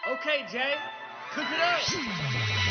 Okay, Jay, cook it up.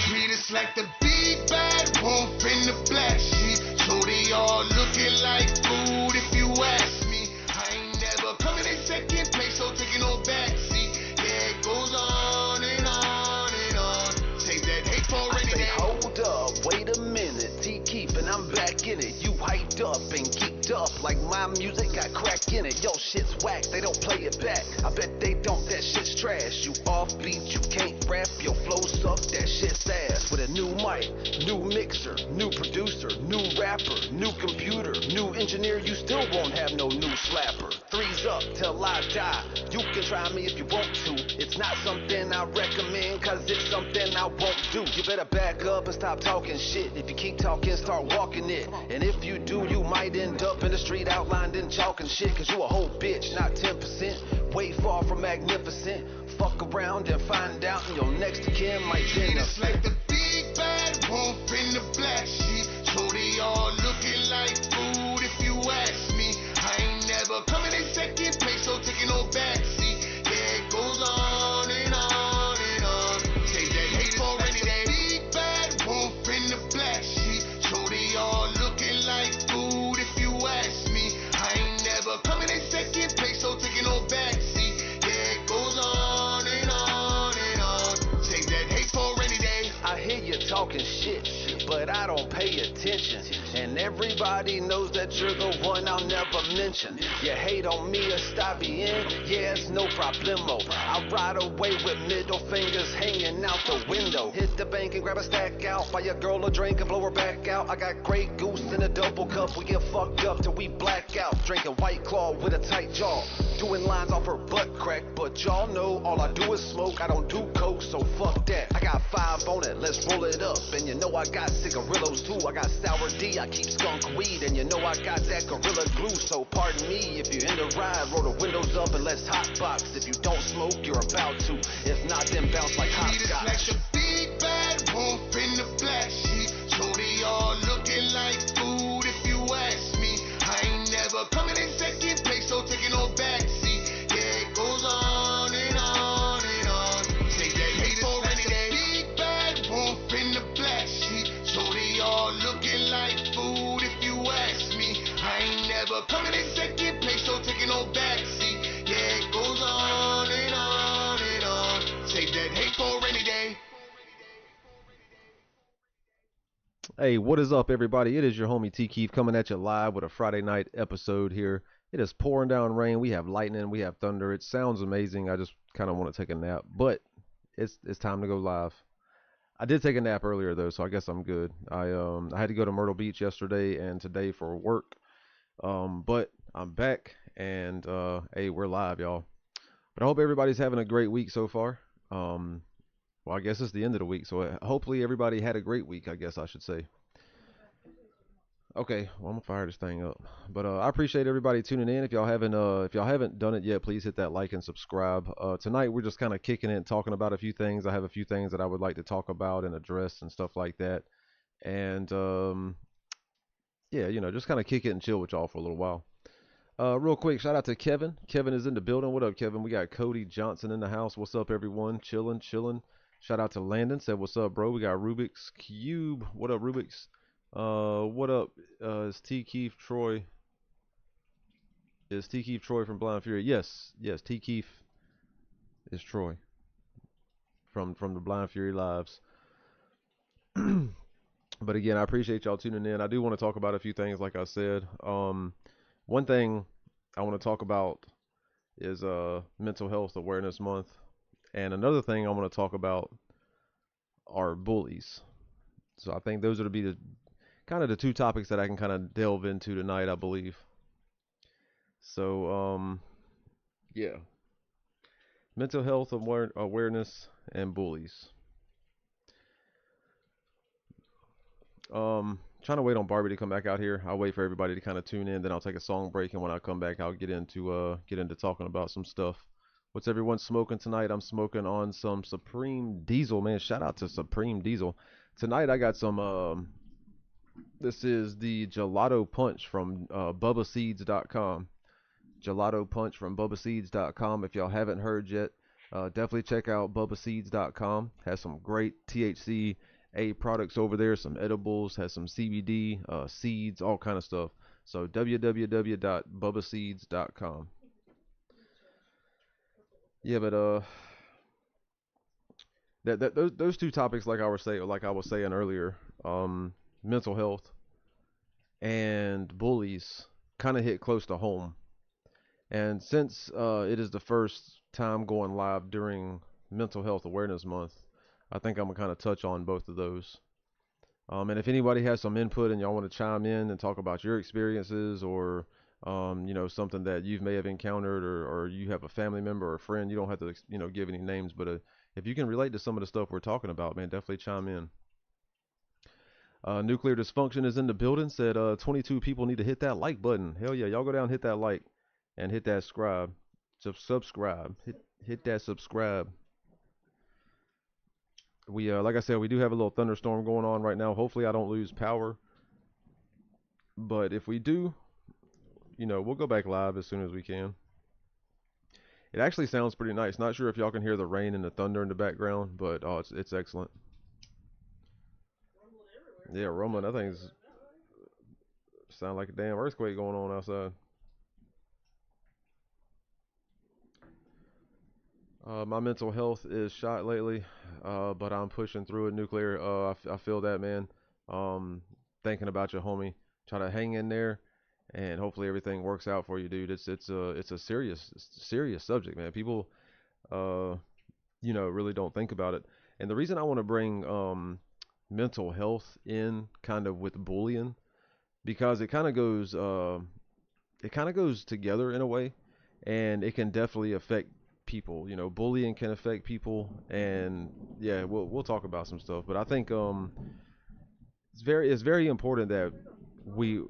Treat us like the big bad wolf in the black sheep. So they all looking like food if you ask me. I ain't never coming in second place, so taking no backseat. Yeah, it goes on and on and on. Save that hate for any day. Hold up, wait a minute, T-Kief and I'm back in it. You hyped up and geeked up like my music got crack in it. Yo, shit's whack, they don't play it back. I bet they don't, that shit's trash. You offbeat, you can't rap, your flow suck, that shit's ass. With a new mic, new mixer, new producer, new rapper, new computer, new engineer, you still won't have no new slapper. Three's up till I die. You can try me if you want to. It's not something I recommend, cause it's something I won't do. You better back up and stop talking shit. If you keep talking, start walking it. And if you do, you might end up in the street outlined in chalk and shit, cause you a whole bitch, not 10%. Way far from magnificent. Fuck around and find out, and your next of kin might Treat end up us like the big bad wolf in the black sheep. So they all looking like food if you ask me. I ain't never coming in second place, so taking no backseat. Yeah, it goes on and on and on. Save that hate for any day. Big bad wolf in the black sheep. So they all looking like food if you ask me. I ain't never coming in second place, so taking no backseat. Yeah, it goes on and on and on. Save that hate for any day. I hear you talking shit, but I don't pay attention. And everybody knows that you're the one I'll never mention. You hate on me or stop in, yeah, it's no problemo. I ride away with middle fingers hanging out the window. Hit the bank and grab a stack out, buy your girl a drink and blow her back out. I got Grey Goose in a double cup, we get fucked up till we black out. Drinking White Claw with a tight jaw, doing lines off her butt crack. But y'all know all I do is smoke, I don't do coke, so fuck that. I got 5 on it, let's roll it up. And you know I got cigarillos too, I got sour D, I keep skunk weed. And you know I got that Gorilla Glue, so pardon me if you're in the ride, roll the windows up and let's hotbox. If you don't smoke, you're about to. If not, then bounce like Treat us like hopscotch. the big bad wolf in the black sheep. So they all looking like food if you ask me. I ain't never coming in second place, so taking no backseat. Yeah, it goes on and on and on. Save that hate for any day. Big bad wolf in the black sheep. So they all looking like food if you ask me. I ain't never coming in second place, so taking no backseat. Yeah, it goes on and on and on. Save that hate for any day. Hey, what is up, everybody? It is your homie T-Kief coming at you live with a Friday night episode here. It is pouring down rain. We have lightning. We have thunder. It sounds amazing. I just kind of want to take a nap, but it's time to go live. I did take a nap earlier though, so I guess I'm good. I had to go to Myrtle Beach yesterday and today for work, but I'm back and hey, we're live, y'all. But I hope everybody's having a great week so far. Well, I guess it's the end of the week, so hopefully everybody had a great week, I guess I should say. Okay, well, I'm gonna fire this thing up. But I appreciate everybody tuning in. If y'all haven't done it yet, please hit that like and subscribe. Tonight we're just kind of kicking it and talking about a few things. I have a few things that I would like to talk about and address and stuff like that. And yeah, just kind of kick it and chill with y'all for a little while. Real quick, shout out to Kevin. Kevin is in the building. What up, Kevin? We got Cody Johnson in the house. What's up, everyone? Chilling. Shout out to Landon. Said, what's up, bro? We got Rubik's Cube. What up, Rubik's? What up? Is T-Kief Troy? Is T-Kief Troy from Blind Fury? Yes. T-Kief is Troy from the Blind Fury Lives. But again, I appreciate y'all tuning in. I do want to talk about a few things, like I said. One thing I want to talk about is Mental Health Awareness Month. And another thing I want to talk about are bullies. So I think those are to be the kind of the two topics that I can kind of delve into tonight, I believe. So yeah, mental health awareness and bullies. Trying to wait on Barbie to come back out here. I'll wait for everybody to kind of tune in, then I'll take a song break, and when I come back, I'll get into talking about some stuff. What's everyone smoking tonight? I'm smoking on some Supreme Diesel, man. Shout out to Supreme Diesel. Tonight I got some This is the Gelato Punch from BubbaSeeds.com. Gelato Punch from BubbaSeeds.com. If y'all haven't heard yet, definitely check out BubbaSeeds.com. Has some great THCA products over there, some edibles, has some CBD, seeds, all kind of stuff. So www.BubbaSeeds.com. Yeah, but those two topics, like I was saying earlier, mental health and bullies, kind of hit close to home. And since it is the first time going live during Mental Health Awareness Month, I think I'm gonna kind of touch on both of those. And if anybody has some input and y'all want to chime in and talk about your experiences, or something that you may have encountered, or you have a family member or a friend, you don't have to give any names, but if you can relate to some of the stuff we're talking about, man, definitely chime in. Nuclear Dysfunction is in the building. Said 22 people need to hit that like button. Hell yeah, y'all go down, hit that like, and hit that subscribe. Hit that subscribe. We like I said, we do have a little thunderstorm going on right now. Hopefully I don't lose power, but if we do, we'll go back live as soon as we can. It actually sounds pretty nice. Not sure if y'all can hear the rain and the thunder in the background, but it's excellent. Yeah, rumbling. That thing's sound like a damn earthquake going on outside. My mental health is shot lately, but I'm pushing through it. Nuclear. I feel that, man. Thinking about you, homie. Try to hang in there, and hopefully everything works out for you, dude. It's a serious subject, man. People, really don't think about it. And the reason I want to bring mental health in kind of with bullying, because it kind of goes together in a way, and it can definitely affect people. Bullying can affect people, and yeah, we'll talk about some stuff. But I think it's very important that we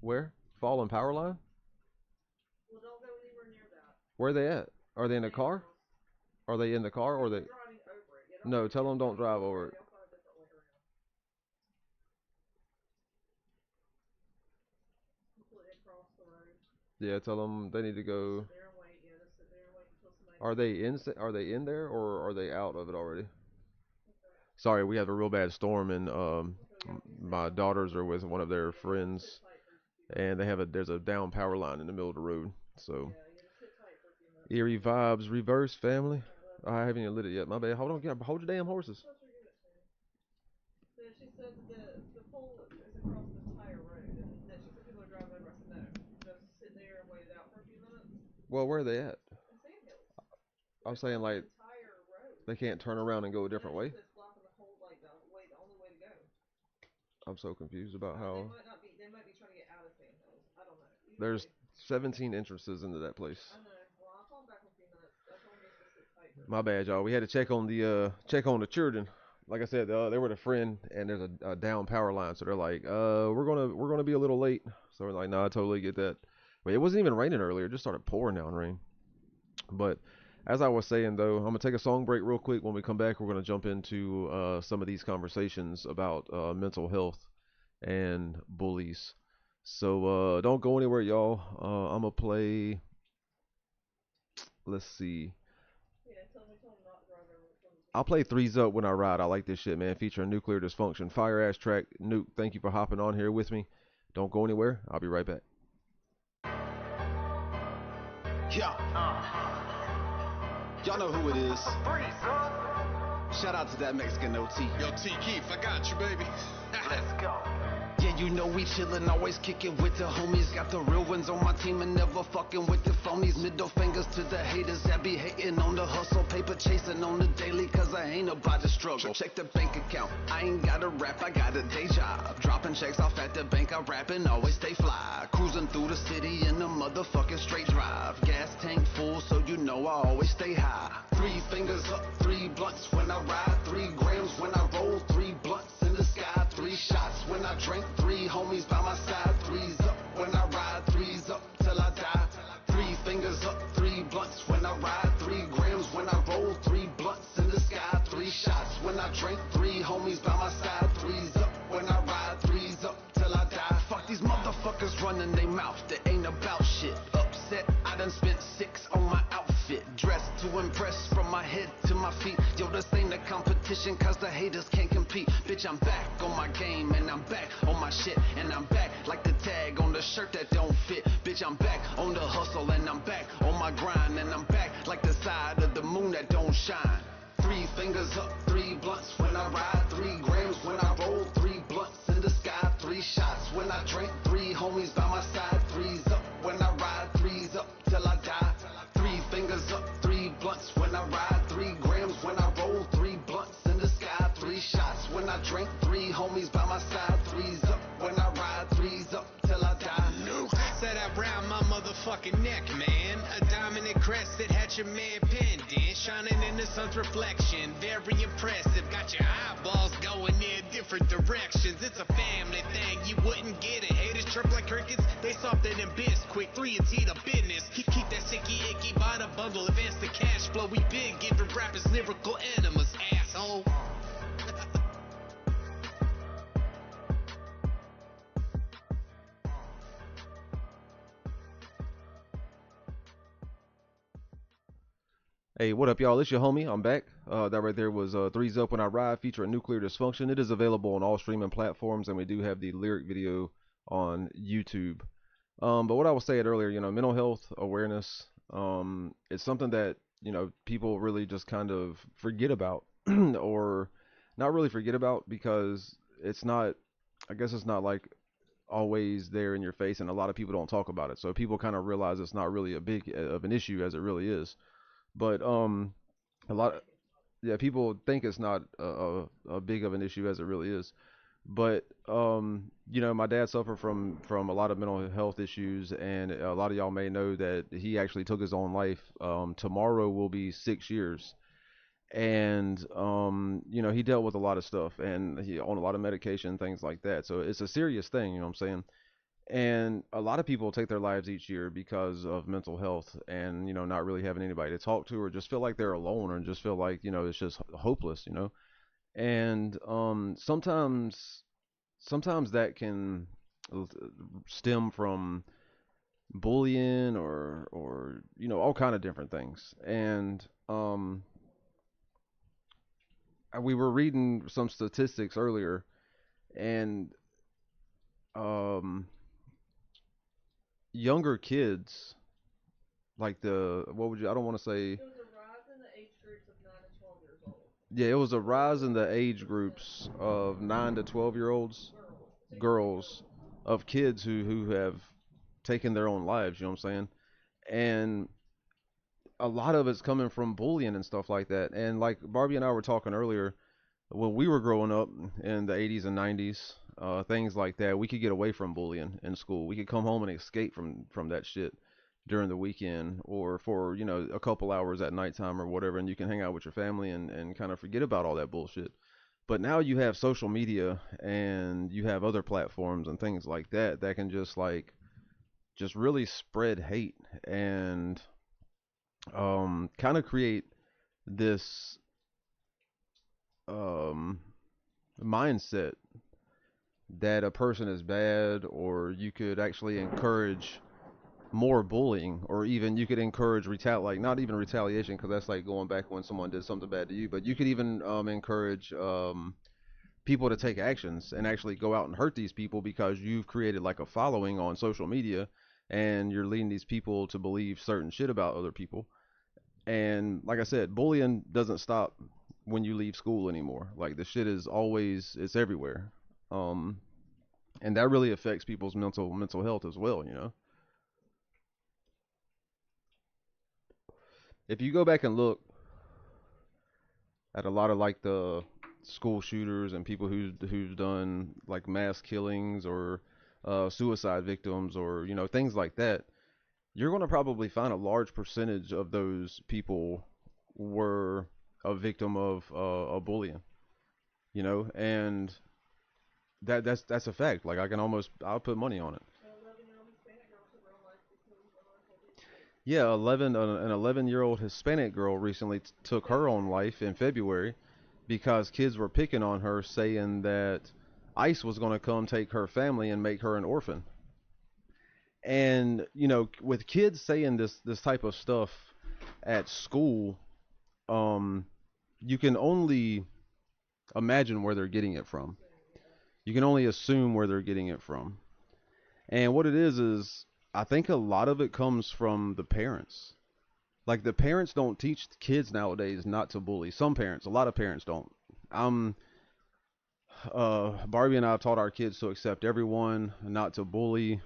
where fallen power line. Where are they at? Are they in the car? Are they in the car, or they? No, tell them don't drive over it. Yeah, tell them they need to go. Are they in? Are they in there, or are they out of it already? Sorry, we have a real bad storm, and my daughters are with one of their friends, and there's a down power line in the middle of the road. So eerie vibes, reverse family. I haven't even lit it yet. My bad. Hold on, hold your damn horses. Well, where are they at? I'm saying, like, they can't turn around and go a different way. I'm so confused about how there's 17 entrances into that place. My bad, y'all. We had to check on the children. Like I said, they were the friend, and there's a down power line, so they're like, we're gonna be a little late. So we're like, nah, I totally get that. But it wasn't even raining earlier; it just started pouring down rain. But as I was saying, though, I'm gonna take a song break real quick. When we come back, we're gonna jump into some of these conversations about mental health and bullies. So don't go anywhere, y'all. I'm gonna play. Let's see. I'll play Threes Up When I Ride. I like this shit, man. Featuring Nuclear Dysfunction. Fire ass track. Nuke, thank you for hopping on here with me. Don't go anywhere. I'll be right back. Yeah. Y'all know who it is. Shout out to that Mexican OT. Yo, T-Kief, I got you, baby. Let's go. Yeah, you know we chillin', always kickin' with the homies. Got the real ones on my team and never fucking with the phonies. Middle fingers to the haters that be hating on the hustle. Paper chasing on the daily, cause I ain't about to struggle. Check the bank account, I ain't gotta rap, I got a day job. Dropping checks off at the bank, I rappin', always stay fly. Cruising through the city in a motherfucking straight drive. Gas tank full, so you know I always stay high. 3 fingers up, 3 blunts when I ride. 3 grams when I roll, 3 blunts in the sky. 3 shots when I drink, 3 homies by my side. 3's up when I ride, 3's up till I die. 3 fingers up, 3 blunts when I ride. 3 grams when I roll, 3 blunts in the sky. 3 shots when I drink, 3 homies by my side. 3's up when I ride, Suckers running their mouth, that ain't about shit. Upset, I done spent 6 on my outfit. Dressed to impress from my head to my feet. Yo, this ain't a competition, cause the haters can't compete. Bitch, I'm back on my game, and I'm back on my shit. And I'm back like the tag on the shirt that don't fit. Bitch, I'm back on the hustle, and I'm back on my grind. And I'm back like the side of the moon that don't shine. 3 fingers up, 3 blunts when I ride, 3 grams when I roll, 3 blunts in the sky, 3 shots when I drink, 3 homies by my side, 3's up when I ride, 3's up till I die. 3 fingers up, 3 blunts when I ride, 3 grams when I roll, 3 blunts in the sky, 3 shots when I drink, 3 homies by my side, 3's up when I ride, 3's up till I die. No, set up round my motherfucking neck, man. A diamond crest that had your man pinned in, shining in the sun's reflection. Very impressive, got your eyeballs going in different directions. It's a family thing, you wouldn't get it. Haters chirp like crickets, they softer than Bisquick. 3 and T to business, keep that sicky icky by the bundle. Advance the cash flow, we been giving rappers lyrical enemas, asshole. Hey, what up, y'all? It's your homie. I'm back. That right there was Three's Up When I Ride featuring Nuclear Dysfunction. It is available on all streaming platforms, and we do have the lyric video on YouTube. But what I was saying earlier, mental health awareness, it's something that, people really just kind of forget about, or not really forget about because it's not, I guess it's not like always there in your face, and a lot of people don't talk about it. So people kind of realize it's not really a big of an issue as it really is. But a lot, yeah, people think it's not a big of an issue as it really is. But my dad suffered from a lot of mental health issues, and a lot of y'all may know that he actually took his own life. Tomorrow will be 6 years, and he dealt with a lot of stuff, and he on a lot of medication, things like that. So it's a serious thing, you know what I'm saying? And a lot of people take their lives each year because of mental health and, not really having anybody to talk to, or just feel like they're alone, or just feel like, it's just hopeless. And sometimes that can stem from bullying or all kind of different things. And we were reading some statistics earlier, and younger kids, like I don't want to say. It was a rise in the age groups of 9 to 12 years old. Yeah, it was a rise in the age groups of 9 to 12-year-olds, girls, of kids who have taken their own lives, you know what I'm saying? And a lot of it's coming from bullying and stuff like that. And like Barbie and I were talking earlier, when we were growing up in the 80s and 90s, things like that, we could get away from bullying in school. We could come home and escape from that shit during the weekend, or for a couple hours at nighttime or whatever, and you can hang out with your family and kind of forget about all that bullshit. But now you have social media, and you have other platforms and things like that that can just really spread hate, and kind of create this mindset that a person is bad, or you could actually encourage more bullying, or even you could encourage not even retaliation, because that's like going back when someone did something bad to you, but you could even encourage people to take actions and actually go out and hurt these people, because you've created like a following on social media, and you're leading these people to believe certain shit about other people. And like I said, bullying doesn't stop when you leave school anymore. Like, the shit is always, it's everywhere. And that really affects people's mental health as well. If you go back and look at a lot of like the school shooters and people who's done like mass killings, or suicide victims, or things like that, you're going to probably find a large percentage of those people were a victim of bullying, and that's a fact. Like, I'll put money on it. Yeah, an 11-year-old Hispanic girl recently took her own life in February because kids were picking on her, saying that ICE was going to come take her family and make her an orphan. And you know, with kids saying this type of stuff at school, um, you can only imagine where they're getting it from. You can only assume where they're getting it from. And what it is I think a lot of it comes from the parents. Like the parents don't teach kids nowadays not to bully. Some parents, a lot of parents don't. Um, Barbie and I have taught our kids to accept everyone, not to bully.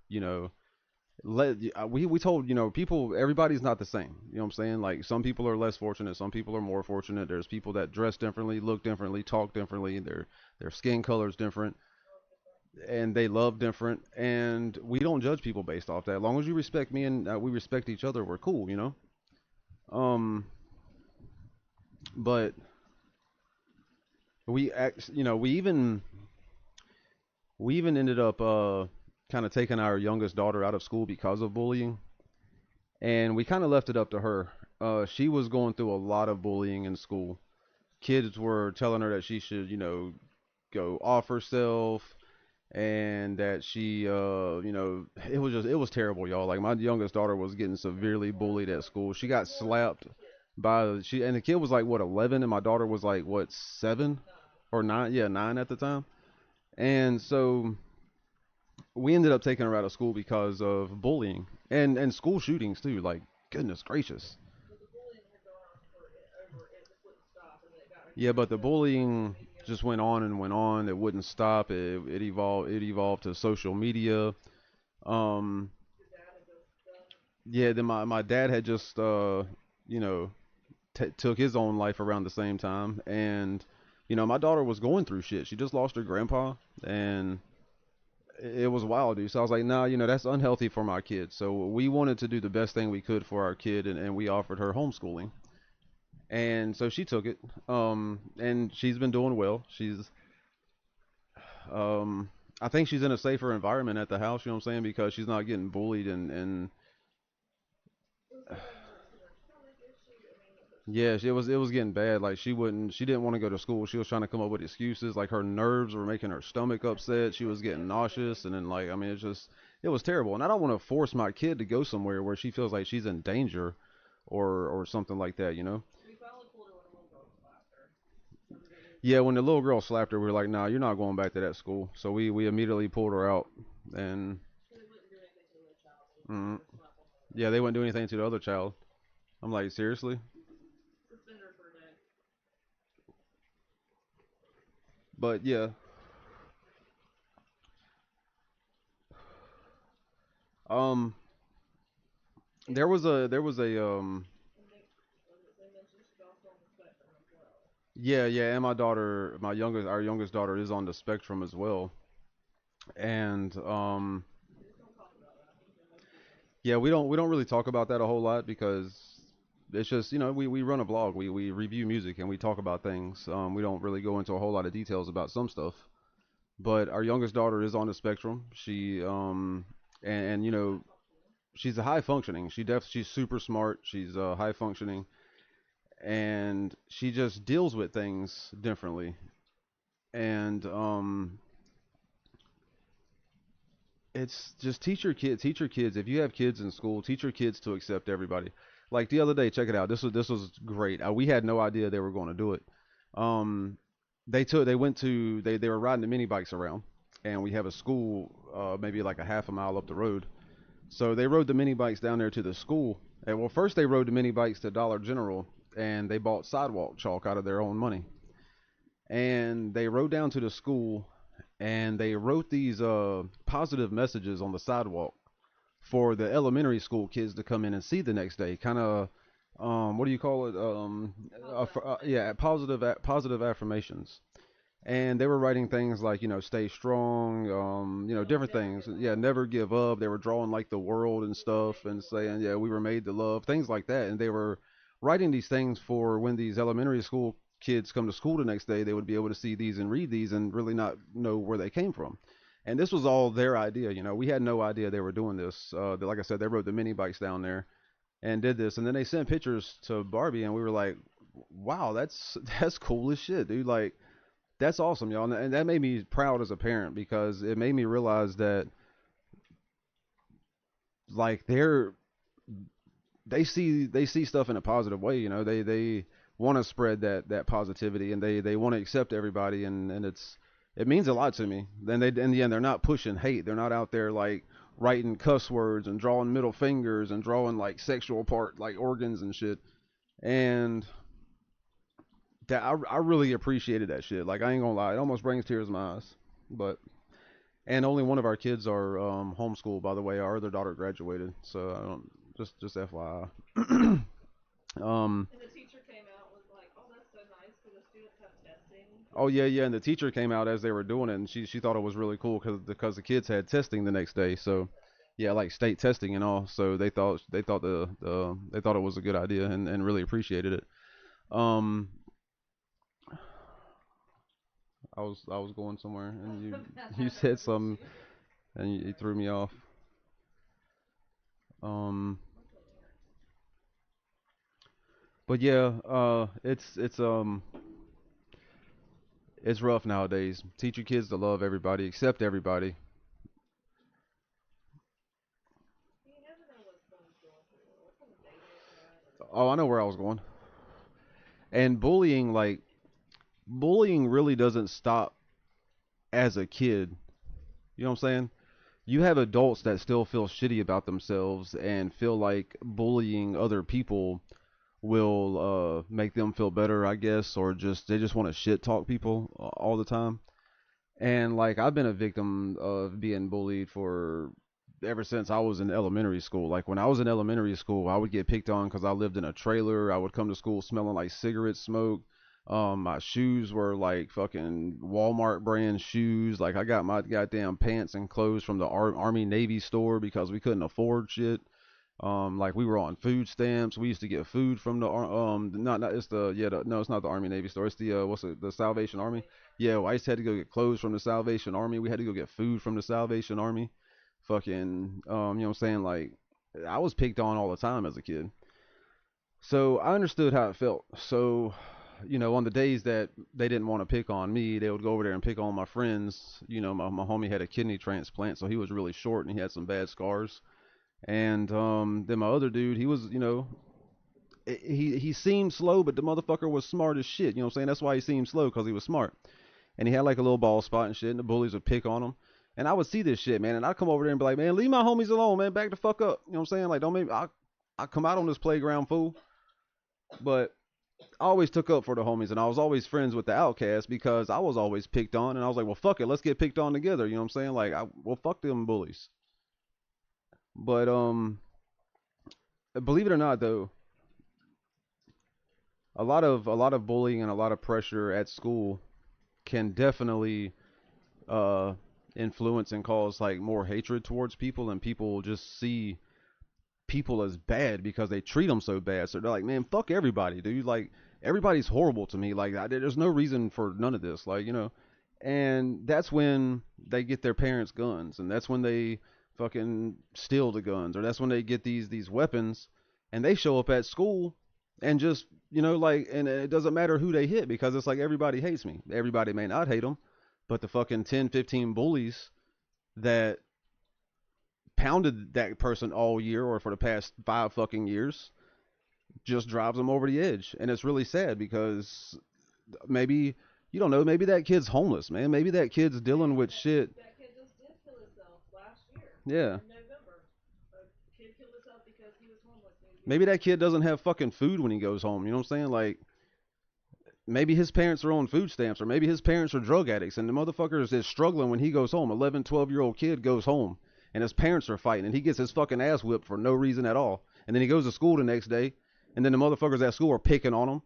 You know, we told, you know, people, everybody's not the same. You know what I'm saying? Like some people are less fortunate, some people are more fortunate. There's people that dress differently, look differently, talk differently. Their skin color's different, and they love different. And we don't judge people based off that. As long as you respect me and we respect each other, we're cool. You know. Um, but you know, we even ended up kind of taking our youngest daughter out of school because of bullying, and we kind of left it up to her. She was going through a lot of bullying in school. Kids were telling her that she should, you know, go off herself, and that she, you know, it was terrible, y'all. Like my youngest daughter was getting severely bullied at school. She got slapped by and the kid was like what 11, and my daughter was like what 7 or 9, yeah 9 at the time. And so we ended up taking her out of school because of bullying and school shootings too. Like goodness gracious. Yeah, but the bullying just went on and went on. It wouldn't stop. It evolved. It evolved to social media. Um, yeah. Then my dad had just you know took his own life around the same time, and you know my daughter was going through shit. She just lost her grandpa, and it was wild, dude. So I was like, nah, you know that's unhealthy for my kid. So we wanted to do the best thing we could for our kid, and we offered her homeschooling. And so she took it, and she's been doing well. Um, I think she's in a safer environment at the house. You know what I'm saying? Because she's not getting bullied and yeah, it was getting bad. Like she didn't want to go to school. She was trying to come up with excuses. Like her nerves were making her stomach upset. She was getting nauseous, and then like I mean, it was terrible. And I don't want to force my kid to go somewhere where she feels like she's in danger, or something like that. You know? Yeah, when the little girl slapped her, we were like, "Nah, you're not going back to that school." So we immediately pulled her out, and mm, yeah, they wouldn't do anything to the other child. I'm like, seriously? But yeah, um, there was a yeah, and my daughter, our youngest daughter is on the spectrum as well, and yeah, we don't really talk about that a whole lot because it's just, you know, we run a blog, we review music and we talk about things. We don't really go into a whole lot of details about some stuff. But our youngest daughter is on the spectrum. She and you know she's a high functioning. She's super smart. She's high functioning, and she just deals with things differently. And it's just teach your kids. If you have kids in school, teach your kids to accept everybody. Like the other day, check it out. This was great. We had no idea they were going to do it. Um, they were riding the mini bikes around, and we have a school maybe like a half a mile up the road. So they rode the mini bikes down there to the school. And well, first they rode the mini bikes to Dollar General, and they bought sidewalk chalk out of their own money. And they rode down to the school, and they wrote these positive messages on the sidewalk for the elementary school kids to come in and see the next day. Kind of what do you call it? Yeah, positive affirmations. And they were writing things like, you know, stay strong, you know, different things. Yeah, never give up. They were drawing like the world and stuff and saying, yeah, we were made to love, things like that. And they were writing these things for when these elementary school kids come to school the next day, they would be able to see these and read these and really not know where they came from. And this was all their idea. You know, we had no idea they were doing this. Like I said, they rode the mini bikes down there and did this. And then they sent pictures to Barbie, and we were like, wow, that's cool as shit, dude. Like, that's awesome, y'all. And that made me proud as a parent because it made me realize that like they see stuff in a positive way, you know. They want to spread that positivity, and they want to accept everybody, and it means a lot to me. Then they in the end they're not pushing hate. They're not out there like writing cuss words and drawing middle fingers and drawing like sexual part like organs and shit. And that I really appreciated that shit. Like I ain't gonna lie, it almost brings tears to my eyes. But and only one of our kids are homeschooled, by the way. Our other daughter graduated, so I don't just FYI. And the teacher came out was like, "Oh, that's so nice because the students have testing." Oh yeah, and the teacher came out as they were doing it, and she thought it was really cool because the kids had testing the next day. So yeah, like state testing and all. So they thought they thought it was a good idea and really appreciated it. Um, I was going somewhere, and you said something, and you threw me off. Um, but yeah, it's rough nowadays. Teach your kids to love everybody, accept everybody. You never know what someone's going through. What kind of day they've had. Oh, I know where I was going. And bullying really doesn't stop as a kid. You know what I'm saying? You have adults that still feel shitty about themselves and feel like bullying other people will make them feel better, I guess, or they just want to shit talk people all the time. And like I've been a victim of being bullied for ever since I was in elementary school. Like when I was in elementary school, I would get picked on because I lived in a trailer. I would come to school smelling like cigarette smoke. My shoes were like fucking Walmart brand shoes. Like I got my goddamn pants and clothes from the Army Navy store because we couldn't afford shit. Like we were on food stamps. We used to get food from the not it's the yeah the, no it's not the Army Navy store. It's the what's it, the Salvation Army. Yeah, well, I used to have to go get clothes from the Salvation Army. We had to go get food from the Salvation Army. Fucking you know what I'm saying? Like I was picked on all the time as a kid. So I understood how it felt. So you know, on the days that they didn't want to pick on me, they would go over there and pick on my friends. You know, my homie had a kidney transplant, so he was really short and he had some bad scars. And then my other dude, he was, you know, he seemed slow, but the motherfucker was smart as shit. You know what I'm saying? That's why he seemed slow, because he was smart. And he had like a little bald spot and shit, and the bullies would pick on him. And I would see this shit, man, and I'd come over there and be like, man, leave my homies alone, man, back the fuck up. You know what I'm saying? Like, don't make I come out on this playground, fool. But I always took up for the homies, and I was always friends with the outcasts because I was always picked on, and I was like, well, fuck it, let's get picked on together. You know what I'm saying? Like, well, fuck them bullies. But believe it or not, though, a lot of bullying and a lot of pressure at school can definitely uh influence and cause like more hatred towards people, and people just see people as bad because they treat them so bad. So they're like, man, fuck everybody, dude. Like everybody's horrible to me. Like there's no reason for none of this. Like, you know, and that's when they get their parents' guns, and that's when they fucking steal the guns, or that's when they get these weapons, and they show up at school and just, you know, like, and it doesn't matter who they hit because it's like everybody hates me. Everybody may not hate them, but the fucking 10, 15 bullies that pounded that person all year or for the past 5 fucking years just drives them over the edge. And it's really sad because maybe, you don't know, maybe that kid's homeless, man. Maybe that kid's dealing with shit. That kid just did kill himself last year. Yeah. In November. A kid killed himself because he was homeless. Maybe that kid doesn't have fucking food when he goes home. You know what I'm saying? Like, maybe his parents are on food stamps, or maybe his parents are drug addicts, and the motherfucker is struggling when he goes home. 11, 12-year-old kid goes home, and his parents are fighting, and he gets his fucking ass whipped for no reason at all. And then he goes to school the next day, and then the motherfuckers at school are picking on him.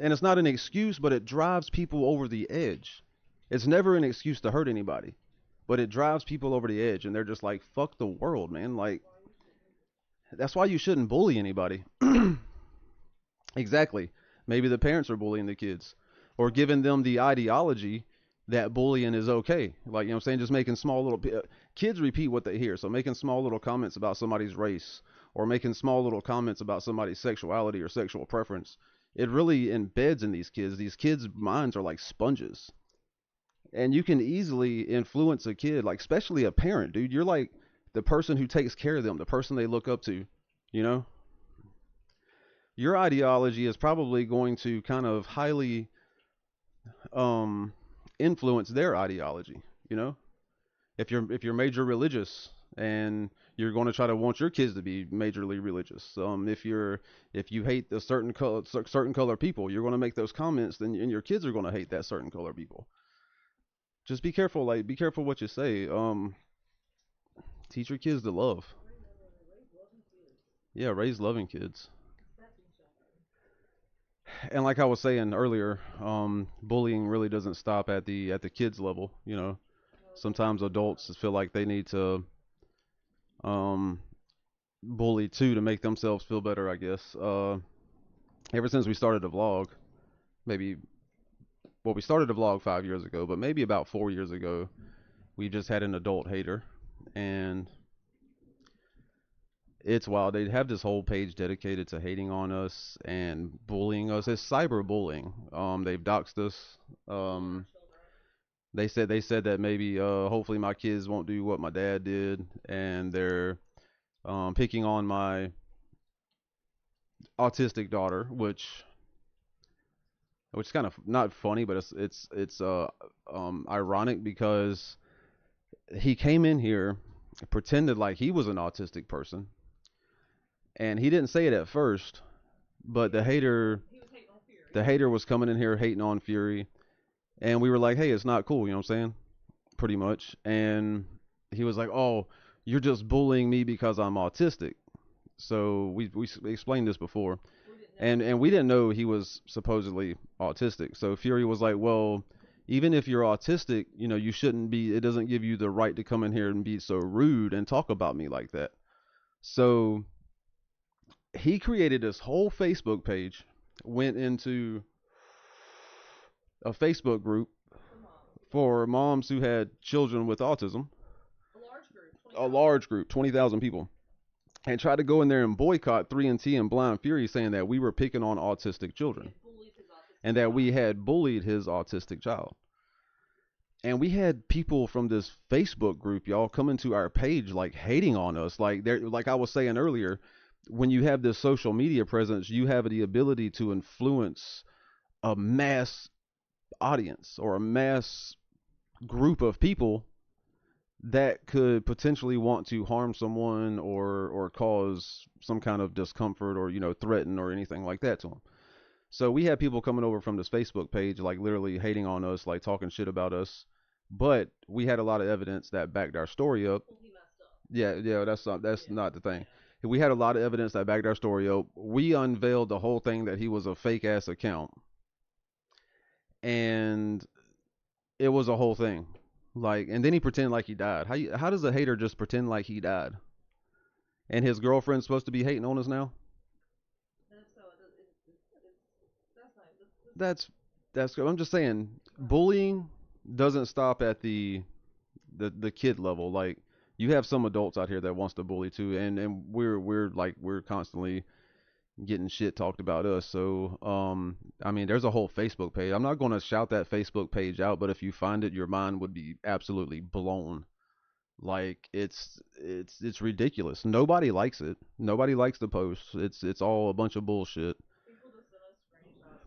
And it's not an excuse, but it drives people over the edge. It's never an excuse to hurt anybody, but it drives people over the edge, and they're just like, fuck the world, man. Like, that's why you shouldn't bully anybody. Exactly. Maybe the parents are bullying the kids, or giving them the ideology that bullying is okay. Like, you know what I'm saying? Just making small little kids repeat what they hear. So making small little comments about somebody's race, or making small little comments about somebody's sexuality or sexual preference, it really embeds in these kids. These kids' minds are like sponges. And you can easily influence a kid, like especially a parent, dude. You're like the person who takes care of them, the person they look up to, you know, your ideology is probably going to kind of highly influence their ideology, you know. If you're major religious and you're going to try to want your kids to be majorly religious, if you hate the certain color people, you're going to make those comments, then and your kids are going to hate that certain color people. Just be careful, like be careful what you say. Teach your kids to love. Yeah, raise loving kids. And like I was saying earlier, bullying really doesn't stop at the kids level. You know, sometimes adults feel like they need to bully too to make themselves feel better, I guess. Ever since we started the vlog, maybe, well, we started the vlog 5 years ago, but maybe about 4 years ago, we just had an adult hater, and it's wild. They have this whole page dedicated to hating on us and bullying us. It's cyberbullying. They've doxed us. They said that maybe hopefully my kids won't do what my dad did, and they're picking on my autistic daughter, which is kind of not funny, but it's ironic because he came in here, pretended like he was an autistic person, and he didn't say it at first, but the hater was coming in here hating on Fury, and we were like, hey, it's not cool, you know what I'm saying? Pretty much. And he was like, oh, you're just bullying me because I'm autistic. So we explained this before, and we didn't know he was supposedly autistic. So Fury was like, well, even if you're autistic, you know, you shouldn't be, it doesn't give you the right to come in here and be so rude and talk about me like that. So he created this whole Facebook page, went into a Facebook group for moms who had children with autism, a large group, 20,000 people, and tried to go in there and boycott 3 and T and Blind Fury, saying that we were picking on autistic children and that we had bullied his autistic child. And we had people from this Facebook group, y'all, coming to our page like hating on us. Like I was saying earlier, when you have this social media presence, you have the ability to influence a mass audience or a mass group of people that could potentially want to harm someone or cause some kind of discomfort or, you know, threaten or anything like that to them. So we had people coming over from this Facebook page, like literally hating on us, like talking shit about us. But we had a lot of evidence that backed our story up. Yeah, that's not the thing. We had a lot of evidence that backed our story up. We unveiled the whole thing that he was a fake ass account, and it was a whole thing. Like, and then he pretended like he died. How does a hater just pretend like he died? And his girlfriend's supposed to be hating on us now? That's good. I'm just saying, bullying doesn't stop at the kid level. Like, you have some adults out here that wants to bully too, and we're constantly getting shit talked about us. So I mean, there's a whole Facebook page. I'm not going to shout that Facebook page out, but if you find it, your mind would be absolutely blown. Like, it's ridiculous. Nobody likes it. Nobody likes the post. It's all a bunch of bullshit.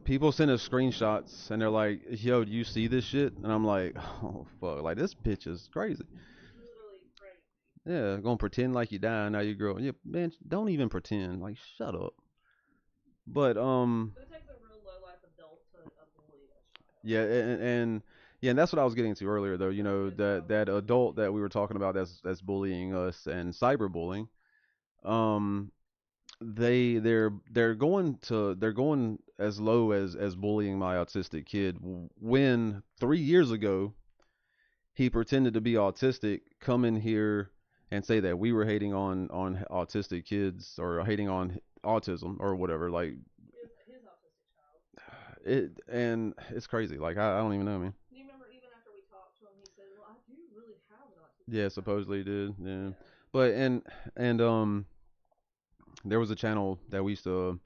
People send us screenshots and they're like, yo, do you see this shit? And I'm like, oh fuck, like this bitch is crazy. Yeah, gonna pretend like you die and now you grow. Yeah, man, don't even pretend. Like, shut up. But It takes a real low life adult to bully a child. yeah, and that's what I was getting to earlier, though. You know, that adult that we were talking about that's bullying us and cyberbullying. They're going as low as bullying my autistic kid, when 3 years ago he pretended to be autistic, come in here and say that we were hating on autistic kids or hating on autism or whatever. Like, His autistic child. and it's crazy. Like, I don't even know, man. Do you remember even after we talked to him, he said, "Well, I do really have an autistic." Yeah, supposedly he did. Yeah, but and there was a channel that we used to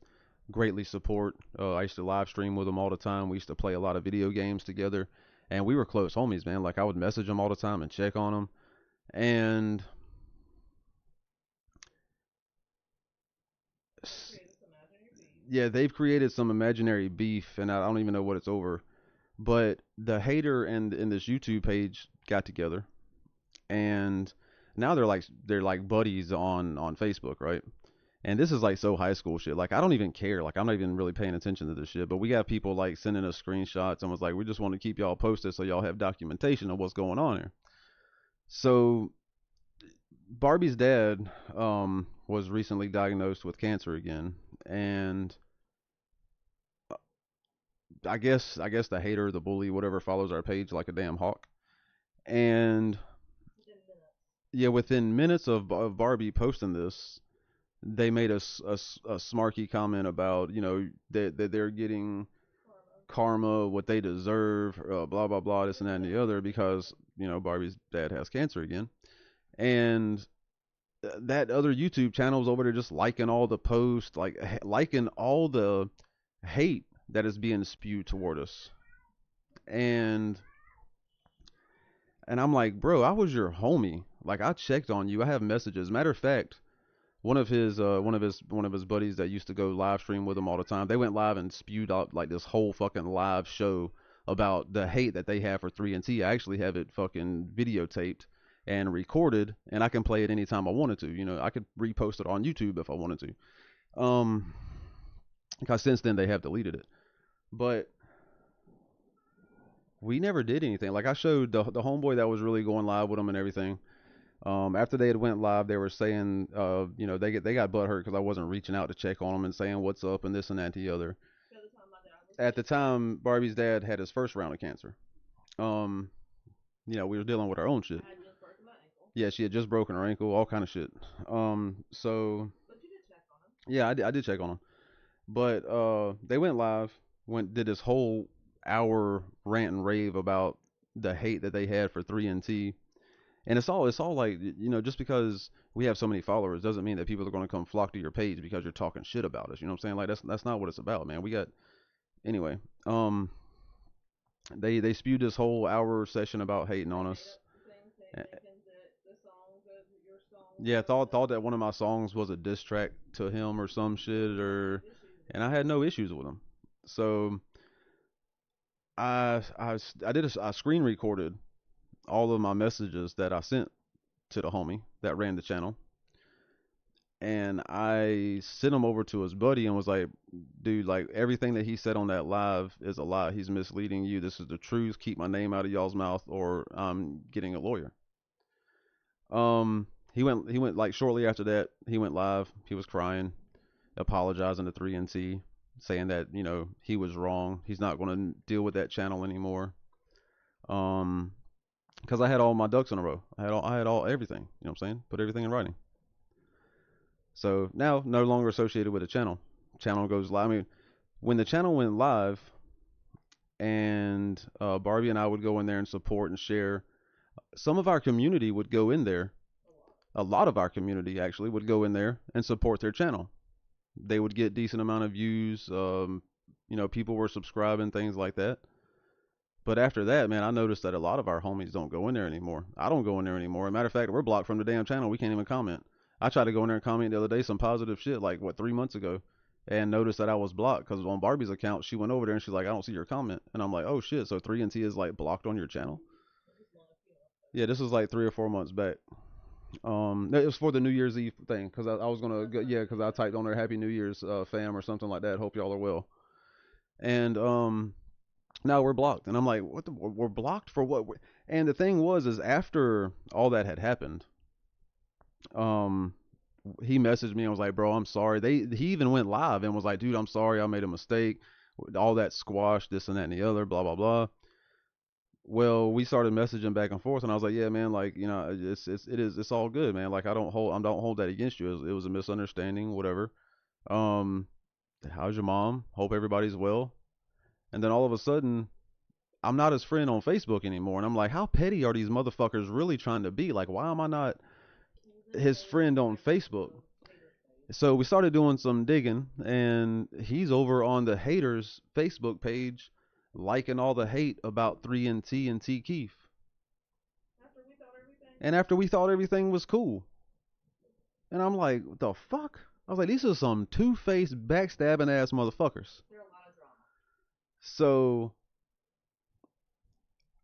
greatly support. I used to live stream with him all the time. We used to play a lot of video games together, and we were close homies, man. Like, I would message him all the time and check on him. And yeah, they've created some imaginary beef, and I don't even know what it's over. But the hater and this YouTube page got together, and now they're like buddies on Facebook, right? And this is like so high school shit. Like I don't even care. Like I'm not even really paying attention to this shit. But we got people like sending us screenshots and was like, we just want to keep y'all posted so y'all have documentation of what's going on here. So Barbie's dad was recently diagnosed with cancer again, and I guess the hater, the bully, whatever follows our page like a damn hawk. And yeah, within minutes of Barbie posting this, they made a smarky comment about that they're getting karma, what they deserve, blah blah blah, this and that and the other, because Barbie's dad has cancer again, and that other YouTube channel's over there just liking all the posts, like liking all the hate that is being spewed toward us, and I'm like, bro, I was your homie. Like I checked on you. I have messages. Matter of fact, one of his buddies that used to go live stream with him all the time, they went live and spewed out like this whole fucking live show about the hate that they have for 3 and T. I actually have it fucking videotaped and recorded, and I can play it anytime I wanted to. I could repost it on YouTube if I wanted to. Because since then they have deleted it. But we never did anything. Like I showed the homeboy that was really going live with him and everything. After they had went live, they were saying, they got butthurt because I wasn't reaching out to check on them and saying what's up and this and that and the other. At the time, Barbie's dad had his first round of cancer. Um, we were dealing with our own shit. Yeah, she had just broken her ankle, all kind of shit. So yeah, I did check on him, but they went live, did this whole hour rant and rave about the hate that they had for 3 and T. And it's all like, just because we have so many followers doesn't mean that people are going to come flock to your page because you're talking shit about us. You know what I'm saying? Like that's not what it's about, man. Anyway, they spewed this whole hour session about hating on us. Yeah, thought that one of my songs was a diss track to him or some shit, and I had no issues with him. So I screen recorded all of my messages that I sent to the homie that ran the channel, and I sent him over to his buddy and was like, dude, like everything that he said on that live is a lie. He's misleading you. This is the truth. Keep my name out of y'all's mouth, or I'm getting a lawyer. He went like shortly after that. He went live. He was crying, apologizing to 3 and T, saying that he was wrong. He's not going to deal with that channel anymore. Because I had all my ducks in a row. I had all everything. You know what I'm saying? Put everything in writing. So now, no longer associated with the channel. Channel goes live. I mean, when the channel went live, and Barbie and I would go in there and support and share, some of our community would go in there. A lot of our community actually would go in there and support their channel. They would get decent amount of views. People were subscribing, things like that. But after that, man, I noticed that a lot of our homies don't go in there anymore. I don't go in there anymore. As a matter of fact, we're blocked from the damn channel. We can't even comment. I tried to go in there and comment the other day some positive shit, like 3 months ago, and noticed that I was blocked because on Barbie's account, she went over there and she's like, I don't see your comment. And I'm like, oh shit, so 3 and T is like blocked on your channel? Yeah, this was like 3 or 4 months back. It was for the New Year's Eve thing, because I was gonna go, yeah, because I typed on there Happy New Year's, fam, or something like that. Hope y'all are well. And now we're blocked, and I'm like, what? We're blocked for what? And the thing is after all that had happened, he messaged me and was like, bro, I'm sorry. He even went live and was like, dude, I'm sorry, I made a mistake. All that squash, this and that and the other, blah blah blah. Well, we started messaging back and forth, and I was like, yeah, man, like, it's all good, man. Like, I don't hold that against you. It was a misunderstanding, whatever. How's your mom? Hope everybody's well. And then all of a sudden, I'm not his friend on Facebook anymore, and I'm like, how petty are these motherfuckers really trying to be? Like, why am I not his friend on Facebook? So we started doing some digging, and he's over on the haters Facebook page, liking all the hate about 3 and T and T-Kief. And after we thought everything was cool. And I'm like, what the fuck? I was like, these are some two-faced, backstabbing ass motherfuckers. There are a lot of drama. So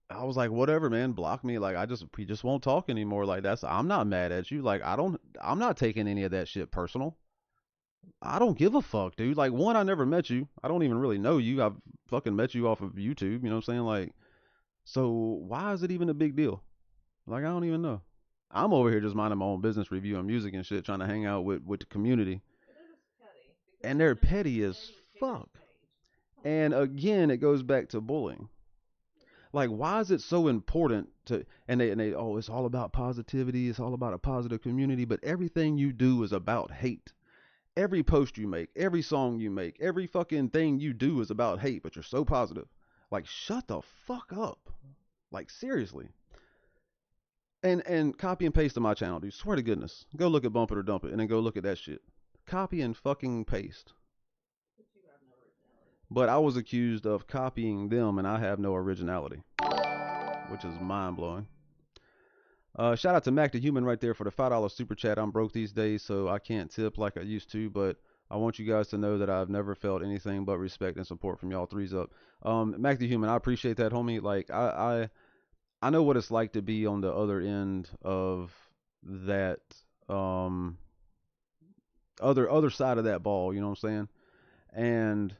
I was like, whatever, man, block me. Like, we just won't talk anymore. Like, I'm not mad at you. Like, I'm not taking any of that shit personal. I don't give a fuck, dude. Like, one, I never met you. I don't even really know you. I've fucking met you off of YouTube. You know what I'm saying? Like, so why is it even a big deal? Like, I don't even know. I'm over here just minding my own business, reviewing music and shit, trying to hang out with the community. But they're just petty. And they're petty as fuck. And again, it goes back to bullying. Like, why is it so important to, and they, oh, it's all about positivity. It's all about a positive community. But everything you do is about hate. Every post you make, every song you make, every fucking thing you do is about hate, but you're so positive. Like, shut the fuck up. Like, seriously. And copy and paste to my channel, dude. Swear to goodness. Go look at Bump It or Dump It and then go look at that shit. Copy and fucking paste. But I was accused of copying them and I have no originality, which is mind blowing. Shout out to Mac the Human right there for the $5 super chat. I'm broke these days, so I can't tip like I used to, but I want you guys to know that I've never felt anything but respect and support from y'all. Threes up. Mac the Human, I appreciate that, homie. Like, I know what it's like to be on the other end of that, other side of that ball, you know what I'm saying? And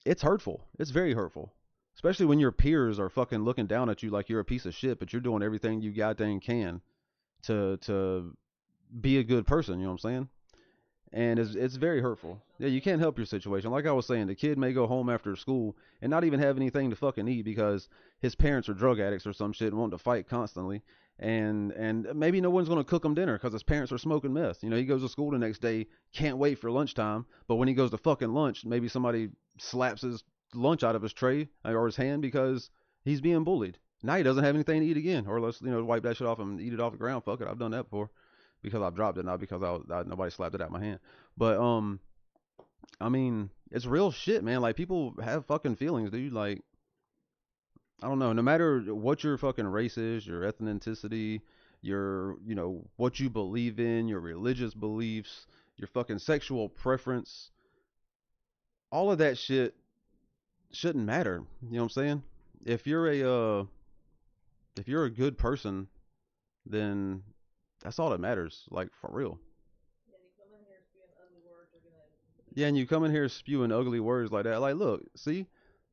it's hurtful. It's very hurtful. Especially when your peers are fucking looking down at you like you're a piece of shit, but you're doing everything you goddamn can to be a good person, you know what I'm saying? And it's very hurtful. Yeah, you can't help your situation. Like I was saying, the kid may go home after school and not even have anything to fucking eat because his parents are drug addicts or some shit and wanting to fight constantly. And maybe no one's going to cook him dinner because his parents are smoking meth. You know, he goes to school the next day, can't wait for lunchtime, but when he goes to fucking lunch, maybe somebody slaps his lunch out of his tray or his hand because he's being bullied. Now he doesn't have anything to eat again. Or let's, wipe that shit off and eat it off the ground. Fuck it, I've done that before because I dropped it, not because nobody slapped it out of my hand. But I mean, it's real shit, man. Like, people have fucking feelings, dude. Like, I don't know. No matter what your fucking race is, your ethnicity, your, what you believe in, your religious beliefs, your fucking sexual preference, all of that shit shouldn't matter. You know what I'm saying? If you're a good person, then that's all that matters. Like, for real. Yeah, and you come in here spewing ugly words like that. Like, look, see?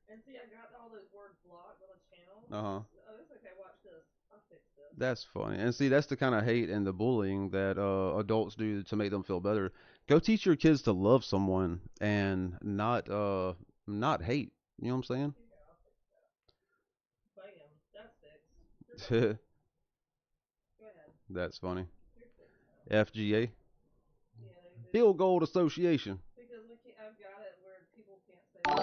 And see, I got all those words blocked on the channel. Uh-huh. Oh, it's okay. Watch this. I'll fix this. That's funny. And see, that's the kind of hate and the bullying that adults do to make them feel better. Go teach your kids to love someone and not hate. You know what I'm saying? Yeah, I'll fix that. Bam. That's fixed. Go ahead. That's funny. You're fixed now. FGA. Yeah, Field Goal Association. because I've got it where people can't say that.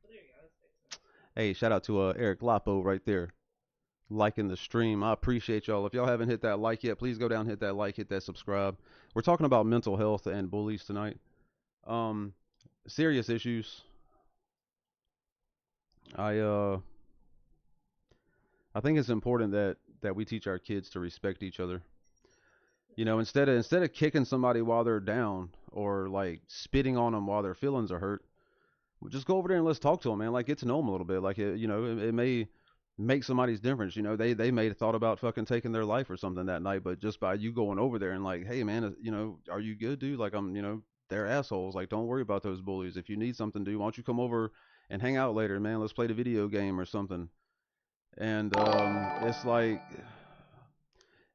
So there you go. It's fixed now. Hey, shout out to Eric Lapo right there, liking the stream. I appreciate y'all. If y'all haven't hit that like yet, please go down, hit that like, hit that subscribe. We're talking about mental health and bullies tonight. Serious issues. I think it's important that we teach our kids to respect each other. Instead of kicking somebody while they're down or like spitting on them while their feelings are hurt, just go over there and let's talk to them, man. Like, get to know them a little bit. Like, it may make somebody's difference. They may have thought about fucking taking their life or something that night, but just by you going over there and like, hey man, are you good, dude? Like, they're assholes. Like, don't worry about those bullies. If you need something, dude, why don't you come over and hang out later, man? Let's play the video game or something. And it's like,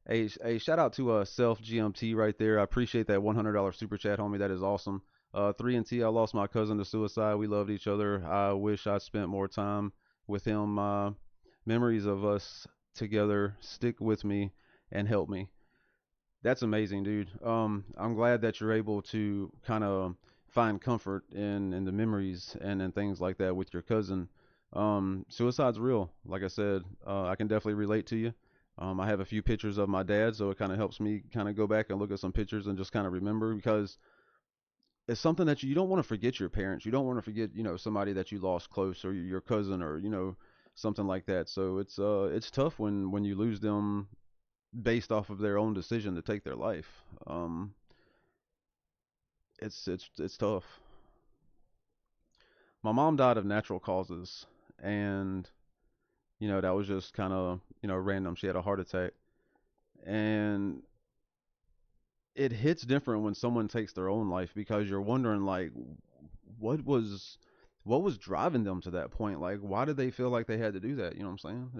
hey, shout out to Self GMT right there. I appreciate that $100 super chat, homie. That is awesome. 3NT, I lost my cousin to suicide. We loved each other. I wish I spent more time with him. Memories of us together stick with me and help me. That's amazing, dude. I'm glad that you're able to kind of find comfort in the memories and things like that with your cousin. Suicide's real. Like I said, I can definitely relate to you. I have a few pictures of my dad, so it kind of helps me kind of go back and look at some pictures and just kind of remember, because it's something that you don't want to forget your parents. You don't want to forget, somebody that you lost close, or your cousin, or, something like that. So it's tough when you lose them based off of their own decision to take their life. It's tough. My mom died of natural causes, and that was just kind of random. She had a heart attack, and it hits different when someone takes their own life because you're wondering like what was what was driving them to that point. Like, why did they feel like they had to do that? You know what I'm saying?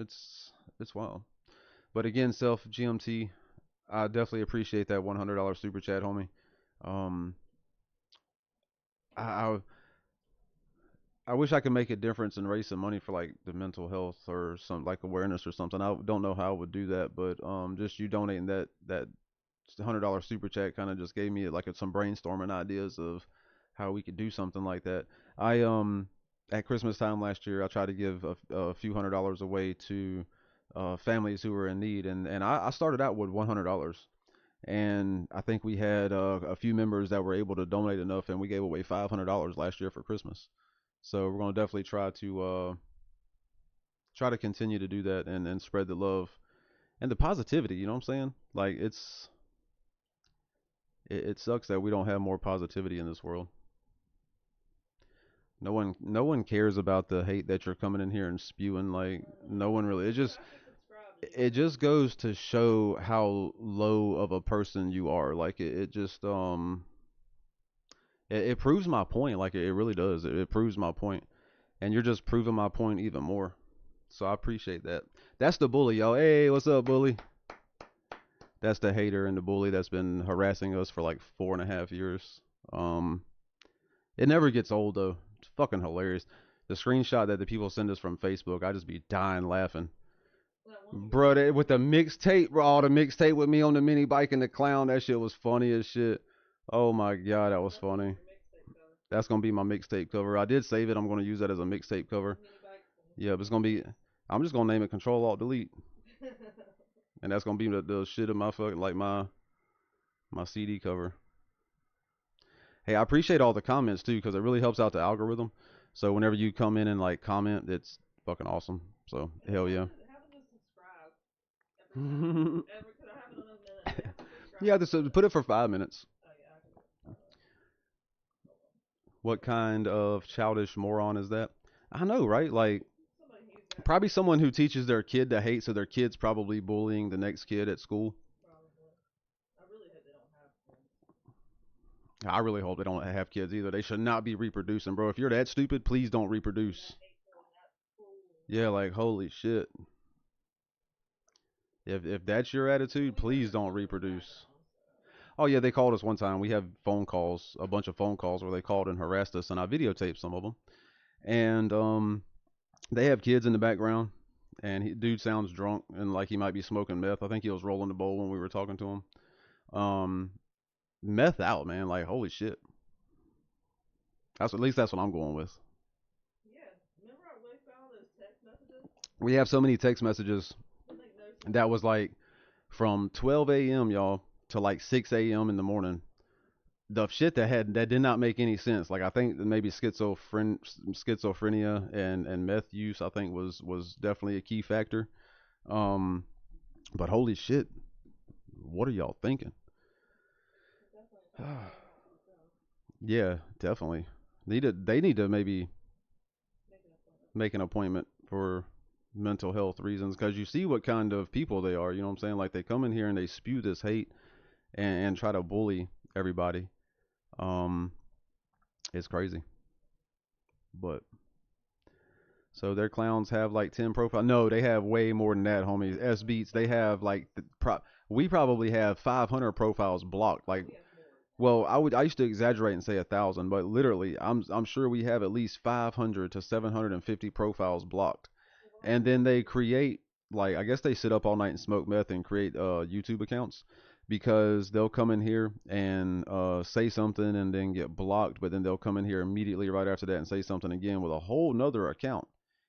It's wild. But again, self GMT, I definitely appreciate that $100 super chat, homie. Um, I, I I wish I could make a difference and raise some money for like the mental health or some like awareness or something. I don't know how I would do that, but just you donating that $100 super chat kind of just gave me like some brainstorming ideas of how we could do something like that. I At Christmas time last year, I tried to give a few $100 away to families who were in need, and I started out with $100, and I think we had a few members that were able to donate enough, and we gave away $500 last year for Christmas. So we're gonna definitely try to continue to do that and spread the love and the positivity. You know what I'm saying? Like it sucks that we don't have more positivity in this world. No one cares about the hate that you're coming in here and spewing. Like no one really. It just goes to show how low of a person you are. Like it just it proves my point. Like it really does. It proves my point, and you're just proving my point even more. So I appreciate that. That's the bully, y'all. Hey, what's up, bully? That's the hater and the bully that's been harassing us for like 4.5 years. Um, it never gets old though. It's fucking hilarious. The screenshot that the people send us from Facebook, I just be dying laughing. Bro, with the mixtape, bro, all the mixtape with me on the mini bike and the clown, that shit was funny as shit. Oh my god, that was funny. That's gonna be my mixtape cover. I did save it. I'm gonna use that as a mixtape cover. Yeah, but it's gonna be. I'm just gonna name it Control Alt Delete, and that's gonna be the shit of my fucking like my CD cover. Hey, I appreciate all the comments too, because it really helps out the algorithm. So whenever you come in and like comment, it's fucking awesome. So hell yeah. Yeah, just put it for 5 minutes. What kind of childish moron is that? I know, right? Like, probably someone who teaches their kid to hate, so their kid's probably bullying the next kid at school. I really hope they don't have kids either. They should not be reproducing, bro. If you're that stupid, please don't reproduce. Yeah, like holy shit. If that's your attitude, please don't reproduce. Oh yeah, they called us one time. We have phone calls, a bunch of phone calls where they called and harassed us, and I videotaped some of them. And they have kids in the background, and dude sounds drunk and like he might be smoking meth. I think he was rolling the bowl when we were talking to him. Meth out, man. Like holy shit. That's at least that's what I'm going with. We have so many text messages that was like from 12 a.m. y'all to like 6 a.m. in the morning. The shit that did not make any sense. Like I think maybe schizophrenia and meth use I think was definitely a key factor. Um, but holy shit, what are y'all thinking? Yeah, definitely. They need to maybe make an appointment for mental health reasons because you see what kind of people they are. You know what I'm saying? Like they come in here and they spew this hate and try to bully everybody. Um, it's crazy. But so their clowns have like 10 profiles. No, they have way more than that, homies. S Beats, they have like we probably have 500 profiles blocked. Like, well, I used to exaggerate and say 1,000, but literally, I'm sure we have at least 500 to 750 profiles blocked. And then they create like I guess they sit up all night and smoke meth and create YouTube accounts because they'll come in here and say something and then get blocked, but then they'll come in here immediately right after that and say something again with a whole nother account,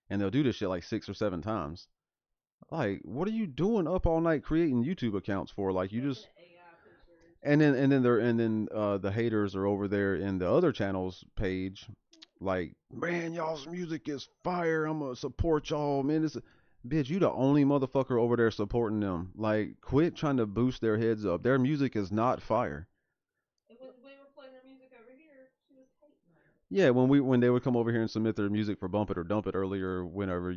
and they'll do this shit like 6 or 7 times. Like, what are you doing up all night creating YouTube accounts for? Like, you just and then the haters are over there in the other channel's page, like, man, y'all's music is fire. I'm gonna support y'all, man. Bitch, you the only motherfucker over there supporting them. Like, quit trying to boost their heads up. Their music is not fire. And when we were playing their music over here, she was hating on it. Yeah, when they would come over here and submit their music for Bump It or Dump It earlier, whenever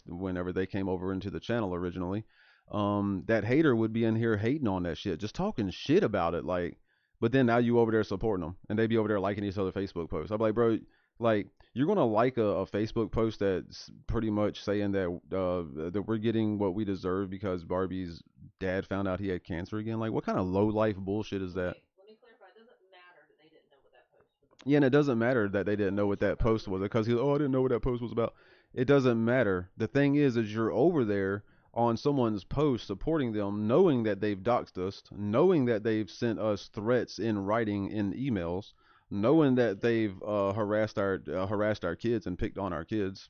whenever they came over into the channel originally, that hater would be in here hating on that shit, just talking shit about it, like. But then now you over there supporting them, and they be over there liking each other Facebook posts. I'm like, bro, like you're gonna like a Facebook post that's pretty much saying that we're getting what we deserve because Barbie's dad found out he had cancer again. Like, what kind of low life bullshit is that? Okay, let me clarify. It doesn't matter that they didn't know what that post was about. Yeah, and it doesn't matter that they didn't know what that post was because oh, I didn't know what that post was about. It doesn't matter. The thing is you're over there on someone's post supporting them, knowing that they've doxed us, knowing that they've sent us threats in writing in emails, knowing that they've harassed our kids and picked on our kids,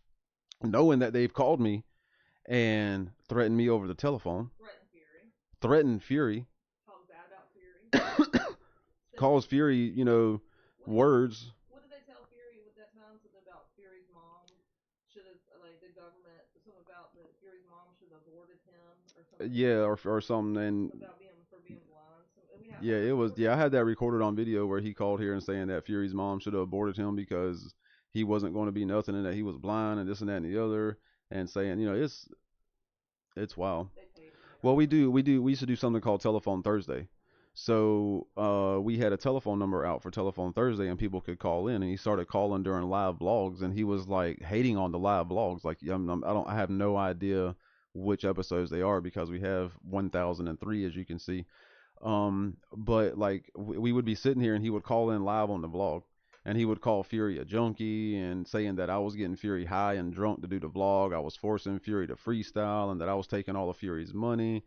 knowing that they've called me and threatened me over the telephone, threatened Fury, Talk bad about Fury. calls Fury, words. What did they tell Fury with that time? Something about Fury's mom should have, like, the government, something about that Fury's mom should have aborted him or something. Yeah, or something, and About being blind. So we have yeah, it was. Yeah, I had that recorded on video where he called here and saying that Fury's mom should have aborted him because he wasn't going to be nothing and that he was blind and this and that and the other, and saying, it's wild. Well, we used to do something called Telephone Thursday. So we had a telephone number out for Telephone Thursday, and people could call in. And he started calling during live vlogs, and he was like hating on the live vlogs. Like, I have no idea which episodes they are because we have 1003, as you can see. But like we would be sitting here, and he would call in live on the vlog, and he would call Fury a junkie and saying that I was getting Fury high and drunk to do the vlog. I was forcing Fury to freestyle, and that I was taking all of Fury's money.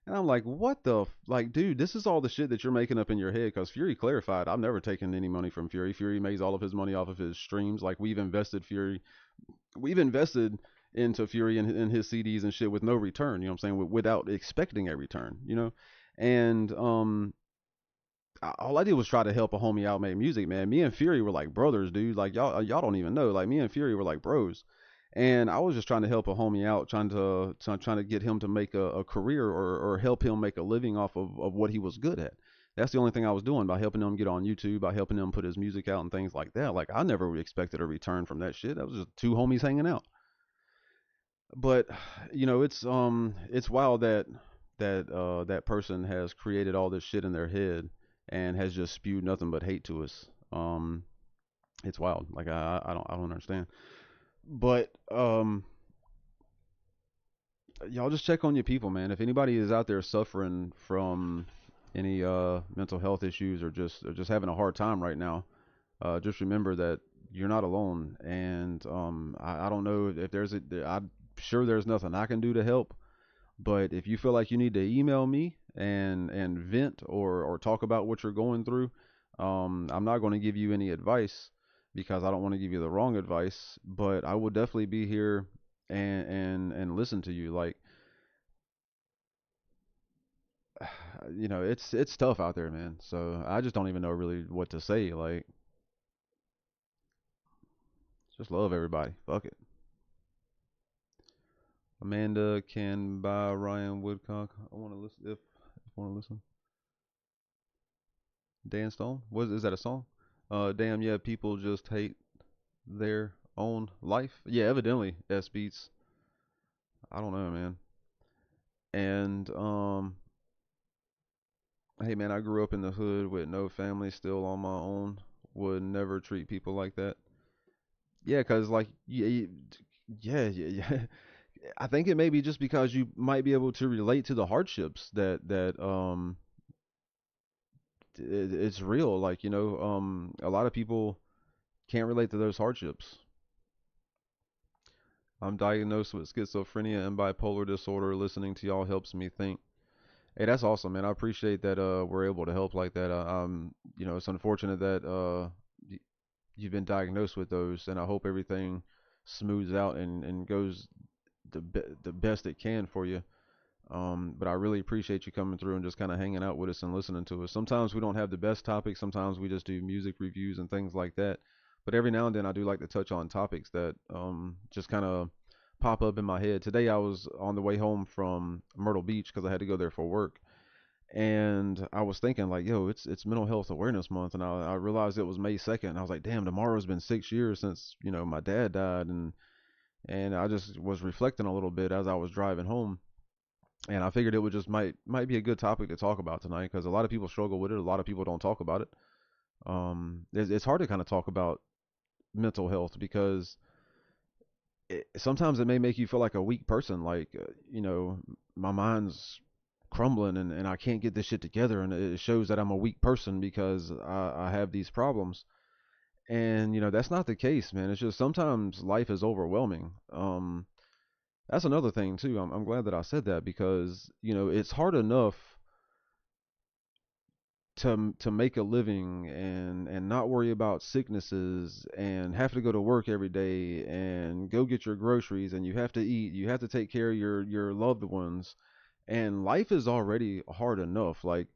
And I'm like, what the like, dude, this is all the shit that you're making up in your head. Because Fury clarified, I've never taken any money from Fury. Fury makes all of his money off of his streams. Like, we've invested into Fury and his CDs and shit with no return. You know what I'm saying? Without expecting a return. And all I did was try to help a homie out make music, man. Me and Fury were like brothers, dude. Like, y'all don't even know. Like, me and Fury were like bros. And I was just trying to help a homie out, trying to get him to make a career or help him make a living off of what he was good at. That's the only thing I was doing, by helping him get on YouTube, by helping him put his music out and things like that. Like, I never expected a return from that shit. That was just two homies hanging out. But it's wild that person has created all this shit in their head and has just spewed nothing but hate to us. It's wild. Like, I don't understand. But y'all just check on your people, man. If anybody is out there suffering from any mental health issues or just having a hard time right now, just remember that you're not alone. And I don't know if I'm sure there's nothing I can do to help. But if you feel like you need to email me and vent or talk about what you're going through, I'm not going to give you any advice because I don't want to give you the wrong advice. But I will definitely be here and listen to you. Like, it's tough out there, man. So I just don't even know really what to say. Like, just love everybody. Fuck it. Amanda can buy Ryan Woodcock. I want to listen if you want to listen. Dan Stone? Is that a song? Damn, yeah, people just hate their own life. Yeah, evidently, S Beats. I don't know, man. And hey, man, I grew up in the hood with no family, still on my own. Would never treat people like that. Yeah, cause like yeah, yeah. I think it may be just because you might be able to relate to the hardships that it's real. Like, a lot of people can't relate to those hardships. I'm diagnosed with schizophrenia and bipolar disorder. Listening to y'all helps me think. Hey, that's awesome, man. I appreciate that we're able to help like that. It's unfortunate that you've been diagnosed with those, and I hope everything smooths out and goes the best it can for you. But I really appreciate you coming through and just kind of hanging out with us and listening to us. Sometimes we don't have the best topics. Sometimes we just do music reviews and things like that. But every now and then I do like to touch on topics that just kind of pop up in my head. Today I was on the way home from Myrtle Beach because I had to go there for work, and I was thinking like, yo, it's Mental Health Awareness Month, and I realized it was May 2nd. And I was like, damn, tomorrow's been 6 years since my dad died, and I just was reflecting a little bit as I was driving home, and I figured it would just might be a good topic to talk about tonight because a lot of people struggle with it. A lot of people don't talk about it. It's hard to kind of talk about mental health because sometimes it may make you feel like a weak person, like my mind's crumbling and I can't get this shit together, and it shows that I'm a weak person because I have these problems. And that's not the case, man. It's just sometimes life is overwhelming. That's another thing too. I'm glad that I said that because it's hard enough to make a living and not worry about sicknesses and have to go to work every day and go get your groceries, and you have to eat, you have to take care of your loved ones, and life is already hard enough. Like,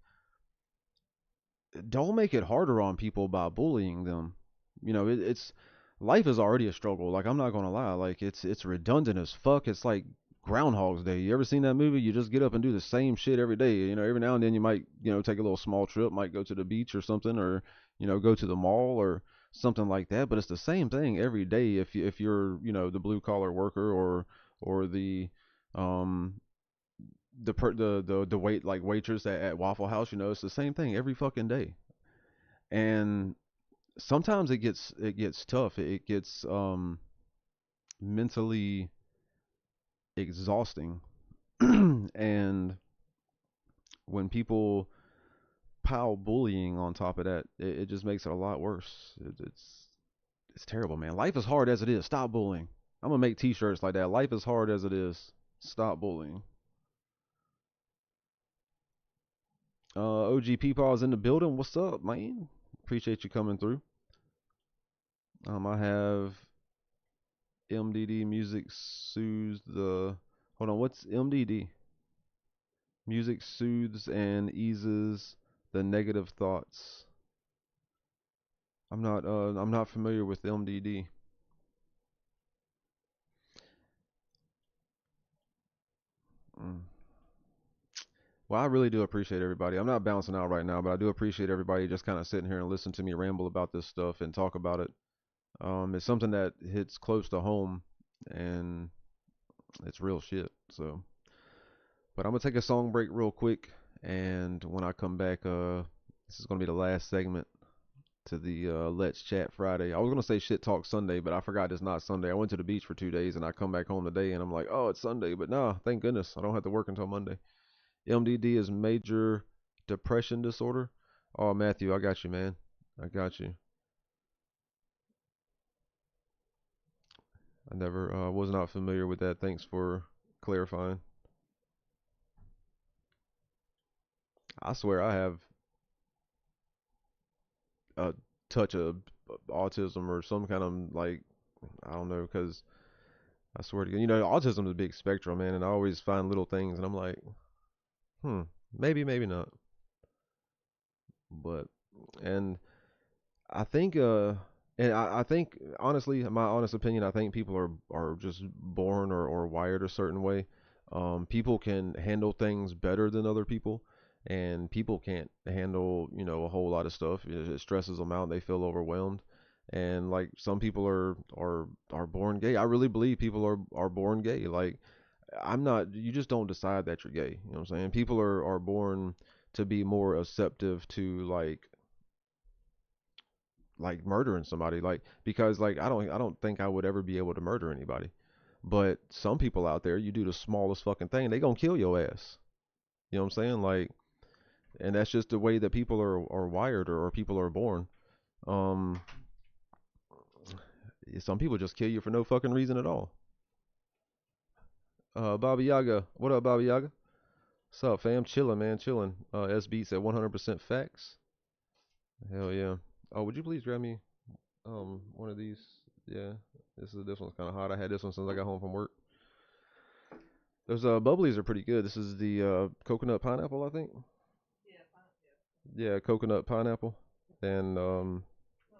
don't make it harder on people by bullying them. It's life is already a struggle. Like, I'm not gonna lie, like it's redundant as fuck. It's like Groundhog's Day. You ever seen that movie? You just get up and do the same shit every day. Every now and then you might take a little small trip, might go to the beach or something, or go to the mall or something like that. But it's the same thing every day. If you're the blue collar worker, or um the waitress at Waffle House, it's the same thing every fucking day. And sometimes it gets tough. It gets mentally exhausting. And when people pile bullying on top of that, it just makes it a lot worse. It's terrible, man. Life is hard as it is. Stop bullying. I'm gonna make T-shirts like that. Life is hard as it is. Stop bullying. OG Peepaw's in the building. What's up, man? Appreciate you coming through. I have MDD music soothes the. Hold on, what's MDD? Music soothes and eases the negative thoughts. I'm not familiar with MDD. Mm. Well, I really do appreciate everybody. I'm not bouncing out right now, but I do appreciate everybody just kind of sitting here and listen to me ramble about this stuff and talk about it. It's something that hits close to home, and it's real shit. So, but I'm gonna take a song break real quick, and when I come back, this is gonna be the last segment to the Let's Chat Friday. I was gonna say Shit Talk Sunday, but I forgot it's not Sunday. I went to the beach for 2 days, and I come back home today, and I'm like, oh, it's Sunday. But nah, thank goodness I don't have to work until Monday. MDD is major depression disorder. Oh, Matthew, I got you, man. I got you. I never was not familiar with that. Thanks for clarifying. I swear I have a touch of autism or some kind of, like, I don't know, because I swear to God, autism is a big spectrum, man, and I always find little things, and I'm like, hmm, maybe, maybe not. But, and I think, I think, honestly, my honest opinion, I think people are just born or wired a certain way. People can handle things better than other people, and people can't handle, a whole lot of stuff. It stresses them out. They feel overwhelmed. And like some people are born gay. I really believe people are born gay. Like, I'm not, you just don't decide that you're gay. You know what I'm saying? People are born to be more receptive to like murdering somebody, like, because like I don't think I would ever be able to murder anybody, but some people out there, you do the smallest fucking thing, they gonna kill your ass. You know what I'm saying? Like, and that's just the way that people are wired, or people are born. um some people just kill you for no fucking reason at all. Baba Yaga, what up, Baba Yaga? What's up, fam? Chilling, man, chilling. S Beats at 100% facts. Hell yeah. Oh, would you please grab me one of these? Yeah, this one's kind of hot. I had this one since I got home from work. Those bubblies are pretty good. This is the coconut pineapple, I think. Yeah, fine, Yeah, coconut pineapple, and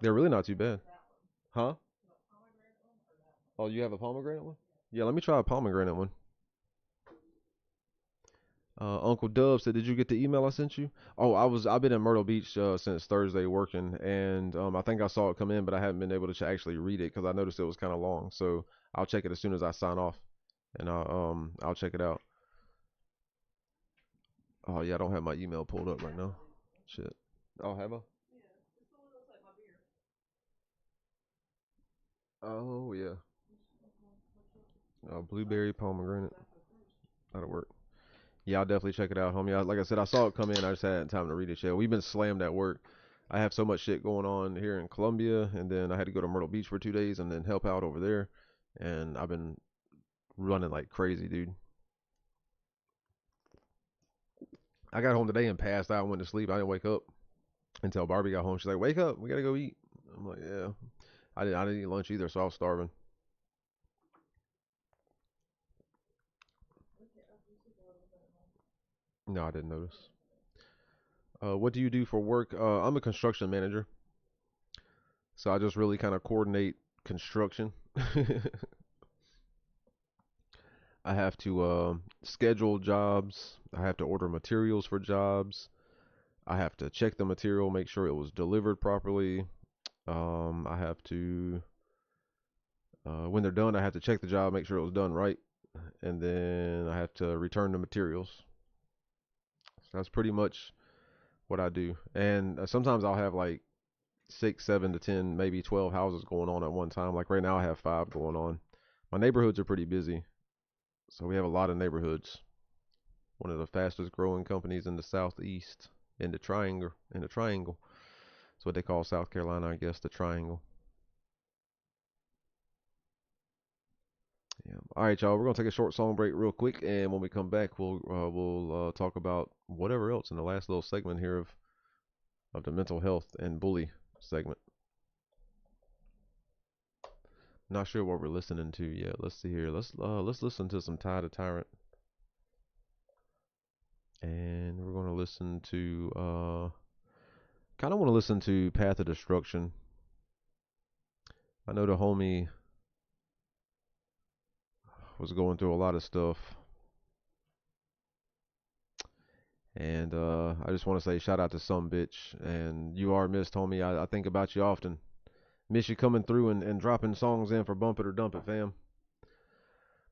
they're really not too bad. that one. Huh? The pomegranate one or that one? Oh, you have a pomegranate one? Yeah, let me try a pomegranate one. Uncle Dub said, "Did you get the email I sent you?" Oh, I've been in Myrtle Beach since Thursday working, and I think I saw it come in, but I haven't been able to actually read it because I noticed it was kind of long. So I'll check it as soon as I sign off, and I'll check it out. Oh yeah, I don't have my email pulled up right now. Shit. Oh, have I? Oh yeah. Blueberry pomegranate. That'll work. Yeah, I'll definitely check it out, homie. Like I said, I saw it come in. I just hadn't time to read it yet. We've been slammed at work. I have so much shit going on here in Columbia, and then I had to go to Myrtle Beach for 2 days and then help out over there. And I've been running like crazy, dude. I got home today and passed out and went to sleep. I didn't wake up until Barbie got home. She's like, "Wake up, we gotta go eat." I'm like, "Yeah." I didn't eat lunch either, so I was starving. No, I didn't notice. What do you do for work? I'm a construction manager, so I just really kind of coordinate construction. I have to schedule jobs. I have to order materials for jobs. I have to check the material, make sure it was delivered properly. I have to, when they're done, I have to check the job, make sure it was done right, and then I have to return the materials. So that's pretty much what I do. And sometimes I'll have like 6, 7 to 10, maybe 12 houses going on at one time. Like right now, I have 5 going on. My neighborhoods are pretty busy, so we have a lot of neighborhoods. One of the fastest growing companies in the southeast, in the triangle. That's what they call South Carolina, I guess, the triangle. Yeah. All right, y'all. We're gonna take a short song break real quick, and when we come back, we'll talk about whatever else in the last little segment here of the mental health and bully segment. Not sure what we're listening to yet. Let's see here. Let's listen to some Ty the Tyrant, and we're gonna listen to kind of want to listen to Path of Destruction. I know the homie was going through a lot of stuff, and I just want to say shout out to some bitch, and you are missed, homie. I think about you often. Miss you coming through and dropping songs in for Bump It or Dump It, fam.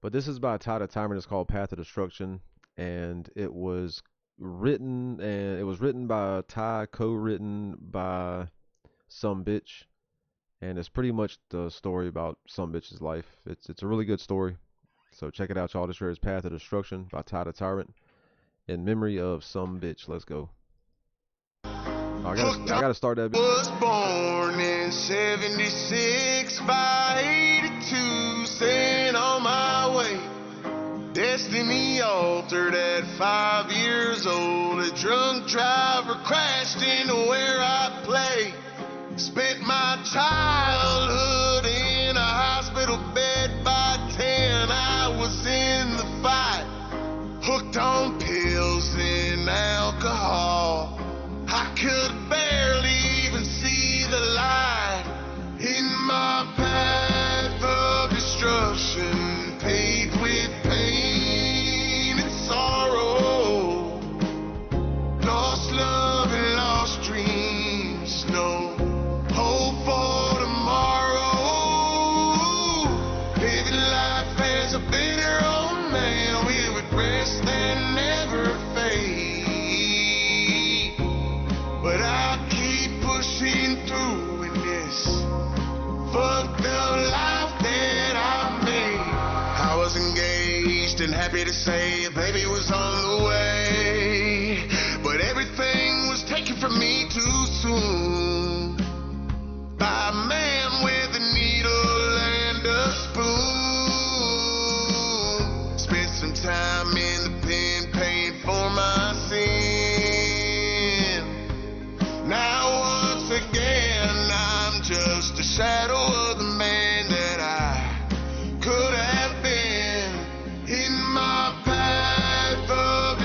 But this is by Ty the Tyrant. It's called Path of Destruction, and it was written by Ty, co-written by some bitch, and it's pretty much the story about some bitch's life. It's a really good story. So check it out, y'all. This here is Path of Destruction by Ty the Tyrant in memory of some bitch. Let's go. I gotta start that. Was born in 76 by 82, sent on my way. Destiny altered at 5 years old. A drunk driver crashed into where I play. Spent my childhood in a hospital bed. By 10, I was in the fight, hooked on pills and alcohol. I could barely even see the light in my path of destruction, paved with pain and sorrow. Lost love and lost dreams, no hope for tomorrow. Living life as a bitter old man with regrets that never fade. But I keep pushing through in this fucked up life that I made. I was engaged and happy to say a baby was on the way, but everything was taken from me too soon by a man with a needle and a spoon. Spent some time in the pen paying for my sin. Now once again I'm just a shadow of the man that I could have been. In my path of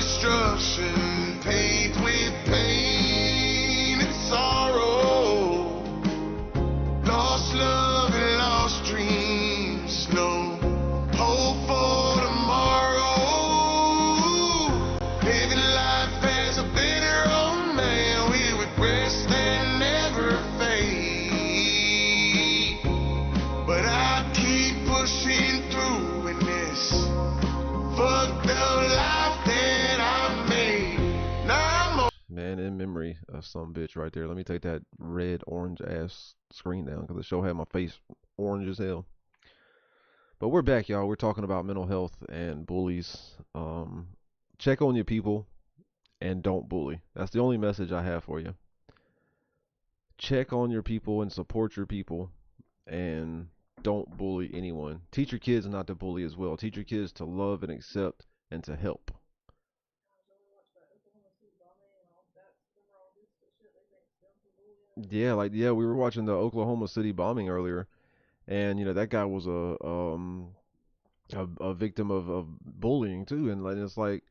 Man, in memory of some bitch right there. Let me take that red orange ass screen down because the show had my face orange as hell. But we're back, y'all. We're talking about mental health and bullies. Check on your people and don't bully. That's the only message I have for you. Check on your people and support your people and don't bully anyone. Teach your kids not to bully as well. Teach your kids to love and accept and to help. Yeah, like yeah, we were watching the Oklahoma City bombing earlier, and that guy was a victim of bullying too, and like it's like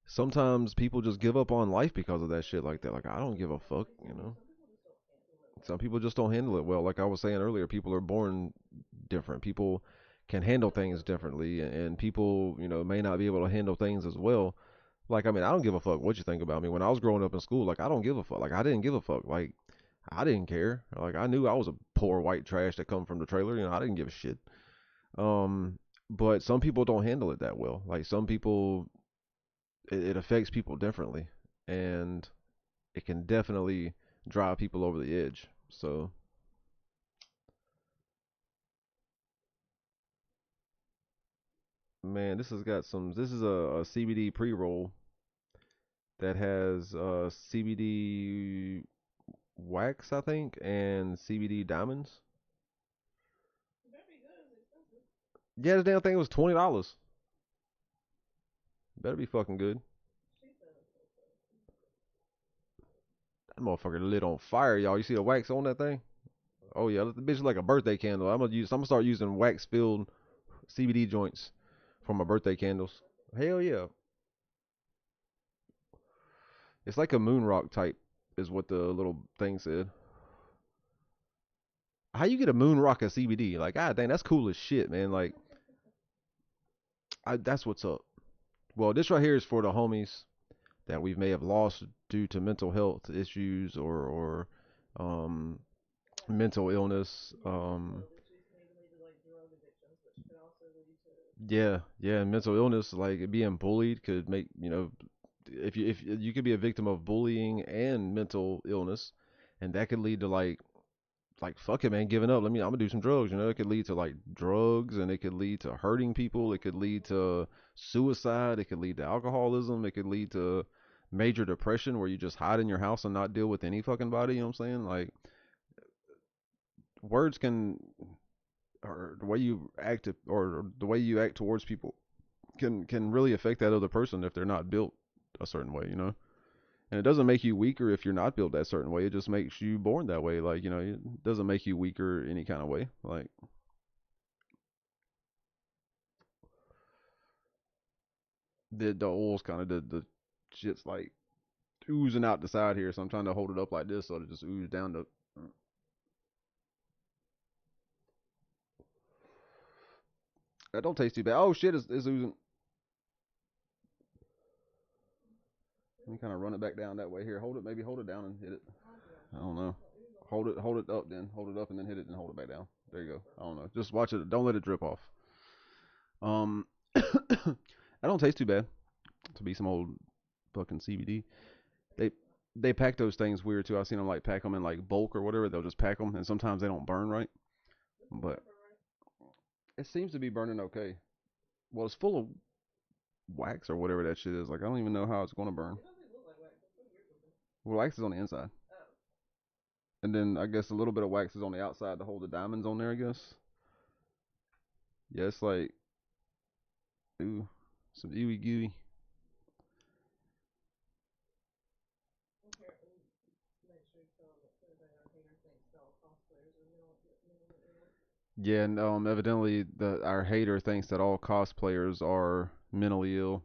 sometimes people just give up on life because of that shit like that. Like I don't give a fuck. Some people just don't handle it well. Like I was saying earlier, people are born different. People can handle things differently, and people, may not be able to handle things as well. Like, I mean, I don't give a fuck what you think about me. When I was growing up in school, like, I don't give a fuck. Like, I didn't give a fuck. Like, I didn't care. Like, I knew I was a poor white trash that come from the trailer. I didn't give a shit. Um, but some people don't handle it that well. Like, some people, it affects people differently, and it can definitely drive people over the edge. So, man, this has got some. This is a CBD pre-roll that has CBD wax, I think, and CBD diamonds. Yeah, the damn thing was $20. Better be fucking good. That motherfucker lit on fire, y'all. You see the wax on that thing? Oh yeah, the bitch is like a birthday candle. I'm gonna start using wax filled CBD joints for my birthday candles. Hell yeah. It's like a moon rock type, is what the little thing said. How you get a moon rock of CBD? Like, god dang, that's cool as shit, man. Like, that's what's up. Well, this right here is for the homies that we may have lost due to mental health issues or um, mental illness. Yeah, yeah, mental illness, like being bullied could make, if you could be a victim of bullying and mental illness, and that could lead to like fuck it, man, giving up. I'm gonna do some drugs. It could lead to like drugs, and it could lead to hurting people. It could lead to suicide. It could lead to alcoholism. It could lead to major depression where you just hide in your house and not deal with any fucking body. You know what I'm saying? Like words can, or the way you act, or the way you act towards people can really affect that other person if they're not built a certain way. And it doesn't make you weaker if you're not built that certain way. It just makes you born that way. Like, it doesn't make you weaker any kind of way. Like, the oil's kind of the shit's like oozing out the side here. So I'm trying to hold it up like this so it just ooze down the. That don't taste too bad. Oh shit, it's oozing. Let me kind of run it back down that way here. Hold it, maybe hold it down and hit it. I don't know. Hold it up then. Hold it up and then hit it and hold it back down. There you go. I don't know. Just watch it. Don't let it drip off. That don't taste too bad to be some old fucking CBD. They they pack those things weird too. I've seen them like pack them in like bulk or whatever. They'll just pack them, and sometimes they don't burn right. But it seems to be burning okay. Well, it's full of wax or whatever that shit is. Like I don't even know how it's gonna burn. Well, wax is on the inside, and then I guess a little bit of wax is on the outside to hold the diamonds on there. I guess. Yeah, it's like ooh, some ooey gooey. Yeah, and evidently our hater thinks that all cosplayers are mentally ill.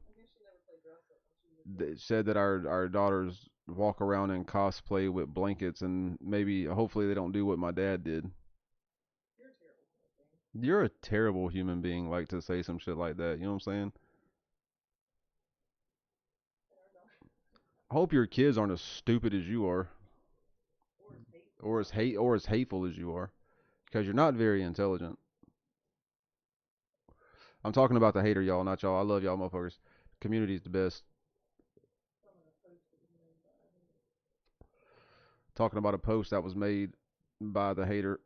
They said that our daughters walk around and cosplay with blankets, and maybe hopefully they don't do what my dad did. You're a terrible human being, like to say some shit like that. You know what I'm saying? I hope your kids aren't as stupid as you are, or as hateful as you are, because you're not very intelligent. I'm talking about the hater, y'all, not y'all. I love y'all, motherfuckers. Community's the best. talking about a post that was made by the hater,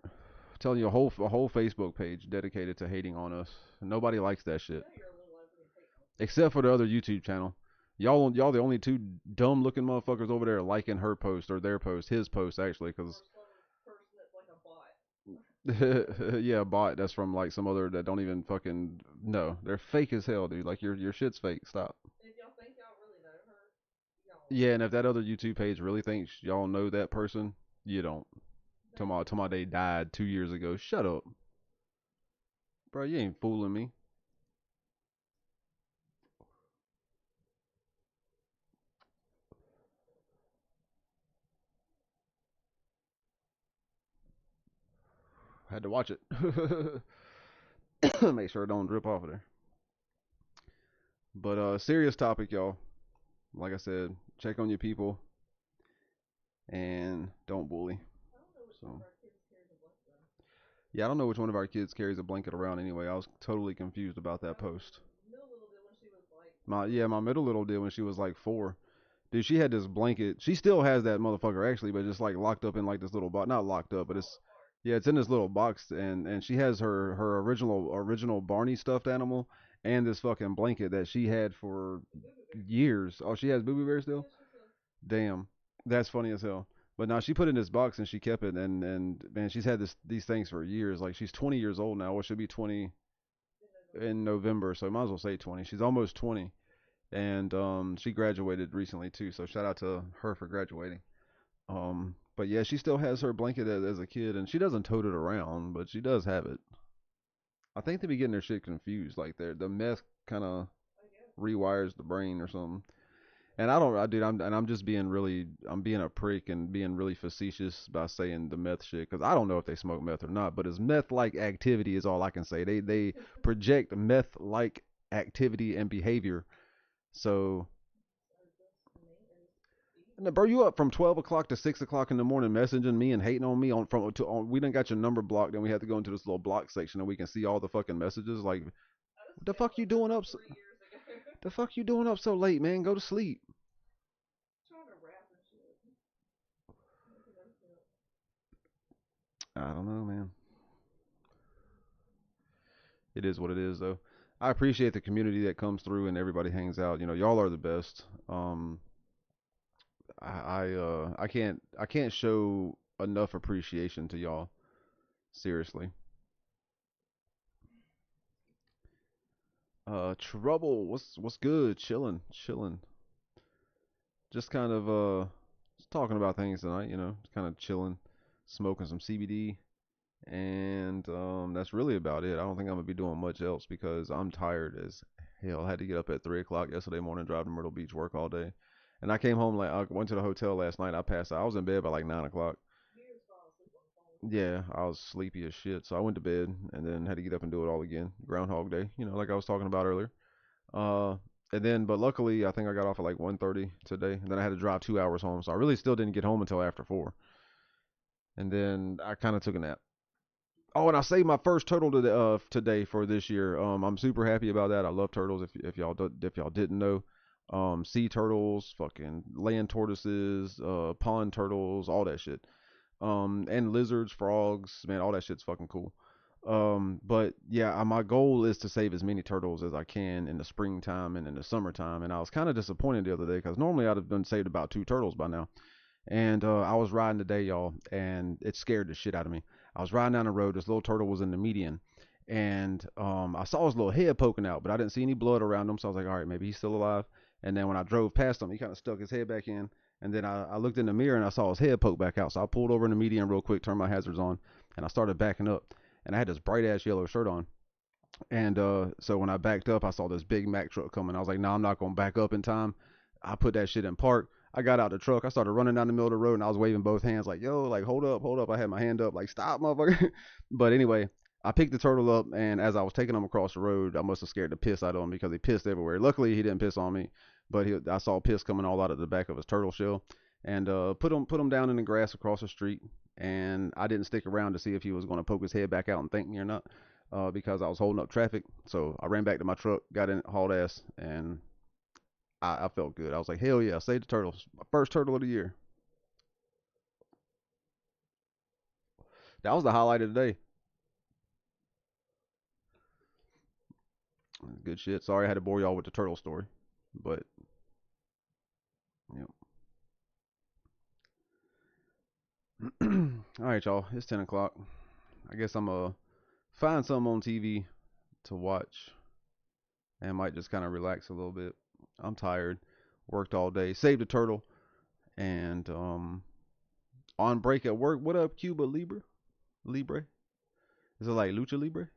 telling you a whole Facebook page dedicated to hating on us. Nobody likes that shit, except for the other YouTube channel. Y'all the only two dumb looking motherfuckers over there liking her post or their post, his post actually, because yeah, bot that's from like some other that don't even fucking no, they're fake as hell, dude. Like your shit's fake. Stop. If y'all think y'all really know her, y'all. Yeah, and if that other YouTube page really thinks y'all know that person, you don't. Tomorrow they died 2 years ago. Shut up, bro. You ain't fooling me. Had to watch it. Make sure it don't drip off of there. But serious topic, y'all. Like I said, check on your people and don't bully. So yeah, I don't know which one of our kids carries a blanket around anyway. I was totally confused about that post. My middle little did when she was like 4. Dude, she had this blanket. She still has that motherfucker actually, but just like locked up in like this little box. Not locked up, but it's yeah, it's in this little box, and she has her original Barney stuffed animal and this fucking blanket that she had for years. Oh, she has Boo Boo Bear still? Damn, that's funny as hell. But now she put it in this box and she kept it, and man, she's had these things for years. Like she's 20 years old now. Well, she'll be 20 in November, so I might as well say 20. She's almost 20, and she graduated recently too. So shout out to her for graduating. But yeah, she still has her blanket as a kid, and she doesn't tote it around, but she does have it. I think they be getting their shit confused. Like the meth kind of rewires the brain or something. And dude, I'm just I'm being a prick and being really facetious by saying the meth shit because I don't know if they smoke meth or not, but it's meth-like activity is all I can say. They project meth-like activity and behavior. So, bro, you up from 12 o'clock to 6 o'clock in the morning messaging me and hating on me we done got your number blocked, and we have to go into this little block section and we can see all the fucking messages. Like, what the fuck you doing up? The fuck you doing up so late, man? Go to sleep. I don't know, man. It is what it is, though. I appreciate the community that comes through and everybody hangs out. You know, y'all are the best. I can't show enough appreciation to y'all. Seriously. Trouble. What's good? Chilling. Just kind of just talking about things tonight. You know, just kind of chilling, smoking some CBD, and that's really about it. I don't think I'm gonna be doing much else because I'm tired as hell. I had to get up at 3 o'clock yesterday morning, drive to Myrtle Beach, work all day, and I came home like I went to the hotel last night. I passed out. I was in bed by like 9 o'clock. Yeah, I was sleepy as shit, so I went to bed and then had to get up and do it all again. Groundhog Day, you know, like I was talking about earlier. Uh, and then, but luckily, I think I got off at like 1:30 today, and then I had to drive 2 hours home, so I really still didn't get home until after 4. And then I kind of took a nap. Oh, and I saved my first turtle today for this year. I'm super happy about that. I love turtles. If y'all didn't know, sea turtles, fucking land tortoises, pond turtles, all that shit. And lizards, frogs, man, all that shit's fucking cool. But yeah, my goal is to save as many turtles as I can in the springtime and in the summertime. And I was kind of disappointed the other day because normally I'd have done saved about 2 turtles by now. And I was riding today, y'all, and it scared the shit out of me. I was riding down the road. This little turtle was in the median, and I saw his little head poking out, but I didn't see any blood around him. So I was like, all right, maybe he's still alive. And then when I drove past him, he kind of stuck his head back in. And then I looked in the mirror and I saw his head poke back out. So I pulled over in the median real quick, turned my hazards on, and I started backing up. And I had this bright ass yellow shirt on. And so when I backed up, I saw this big Mack truck coming. I was like, nah, I'm not gonna back up in time. I put that shit in park. I got out the truck. I started running down the middle of the road, and I was waving both hands like, yo, like, hold up. I had my hand up, like, stop, motherfucker. But anyway, I picked the turtle up, and as I was taking him across the road, I must have scared the piss out of him because he pissed everywhere. Luckily, he didn't piss on me, but I saw piss coming all out of the back of his turtle shell. And put him down in the grass across the street. And I didn't stick around to see if he was going to poke his head back out and thank me or not, because I was holding up traffic. So I ran back to my truck, got in, hauled ass, and I felt good. I was like, hell yeah, save the turtles. My first turtle of the year. That was the highlight of the day. Good shit. Sorry I had to bore y'all with the turtle story, but yeah. All right, y'all. It's 10 o'clock. I guess I'm gonna find something on TV to watch and might just kind of relax a little bit. I'm tired. Worked all day. Saved a turtle and on break at work. What up, Cuba Libre? Libre? Is it like Lucha Libre?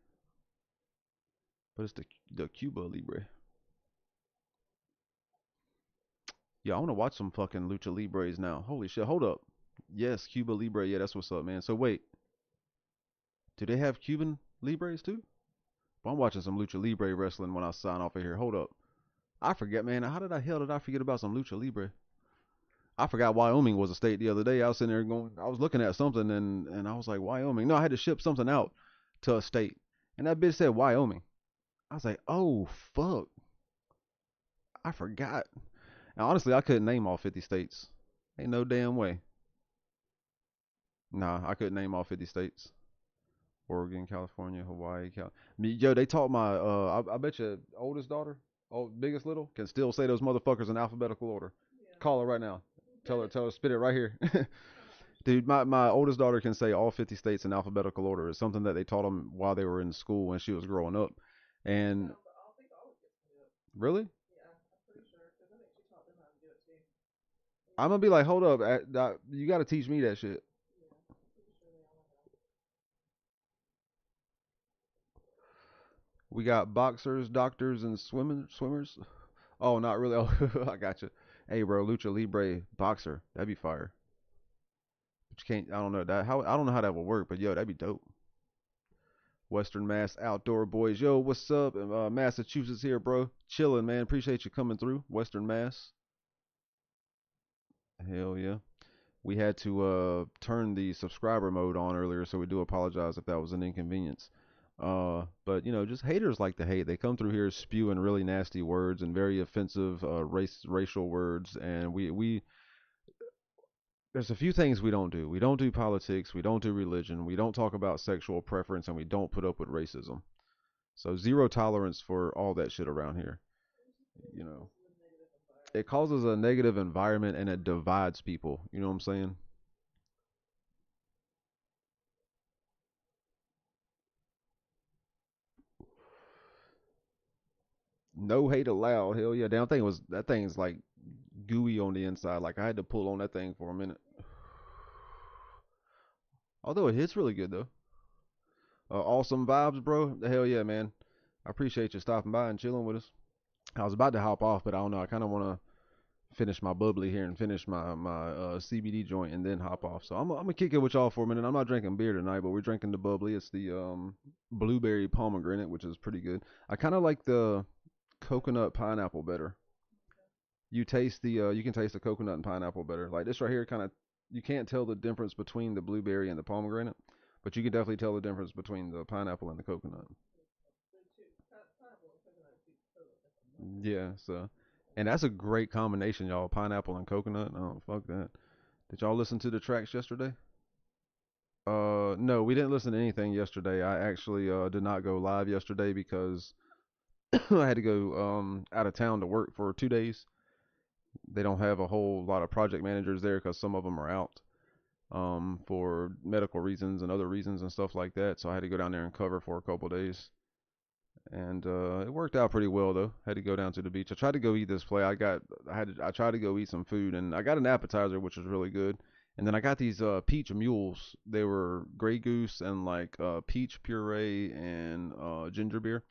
But it's the Cuba Libre. Yeah, I want to watch some fucking Lucha Libres now. Holy shit. Hold up. Yes, Cuba Libre. Yeah, that's what's up, man. So wait, do they have Cuban Libres too? Well, I'm watching some Lucha Libre wrestling when I sign off of here. Hold up. I forget, man. How did I forget about some Lucha Libre? I forgot Wyoming was a state the other day. I was sitting there going, I was looking at something and I was like, Wyoming. No, I had to ship something out to a state. And that bitch said Wyoming. I was like, oh, fuck. I forgot. And honestly, I couldn't name all 50 states. Ain't no damn way. Nah, I couldn't name all 50 states. Oregon, California, Hawaii, Yo, they taught my I bet you oldest daughter, biggest little, can still say those motherfuckers in alphabetical order. Yeah. Call her right now. Tell her spit it right here. Dude, my oldest daughter can say all 50 states in alphabetical order. It's something that they taught them while they were in school when she was growing up. And I think all of us can do it. really? Yeah, I'm pretty sure. Because I think she taught them how to do it too. I'm gonna be like, hold up, you got to teach me that shit. Yeah, I'm pretty sure they all know. We got boxers, doctors, and swimmers. Oh, not really. Oh, I got you. Hey, bro, Lucha Libre boxer. That'd be fire. But you can't. I don't know that. How I don't know how that would work, but yo, that'd be dope. Western Mass Outdoor Boys. Yo, what's up? Massachusetts here, bro. Chilling, man. Appreciate you coming through. Western Mass. Hell yeah. We had to turn the subscriber mode on earlier, so we do apologize if that was an inconvenience. But you know, just haters like to hate. They come through here spewing really nasty words and very offensive racial words, and we there's a few things we don't do. We don't do politics, we don't do religion, we don't talk about sexual preference, and we don't put up with racism. So zero tolerance for all that shit around here. You know, it causes a negative environment and it divides people. You know what I'm saying? No hate allowed. Hell yeah. Damn thing was that thing's like gooey on the inside. Like I had to pull on that thing for a minute. Although it hits really good though. Awesome vibes, bro. Hell yeah, man. I appreciate you stopping by and chilling with us. I was about to hop off, but I don't know. I kind of want to finish my bubbly here and finish my CBD joint and then hop off. So I'm gonna kick it with y'all for a minute. I'm not drinking beer tonight, but we're drinking the bubbly. It's the blueberry pomegranate, which is pretty good. I kind of like the coconut pineapple better. You taste the you can taste the coconut and pineapple better. Like this right here, kind of you can't tell the difference between the blueberry and the pomegranate, but you can definitely tell the difference between the pineapple and the coconut. Yeah, so and that's a great combination, y'all. Pineapple and coconut. Oh, fuck that. Did y'all listen to the tracks yesterday? No, we didn't listen to anything yesterday. I actually did not go live yesterday because I had to go out of town to work for 2 days. They don't have a whole lot of project managers there because some of them are out for medical reasons and other reasons and stuff like that. So I had to go down there and cover for a couple days. And it worked out pretty well though. Had to go down to the beach. I tried to go eat this play. I tried to go eat some food and I got an appetizer which was really good. And then I got these peach mules. They were Grey Goose and like peach puree and ginger beer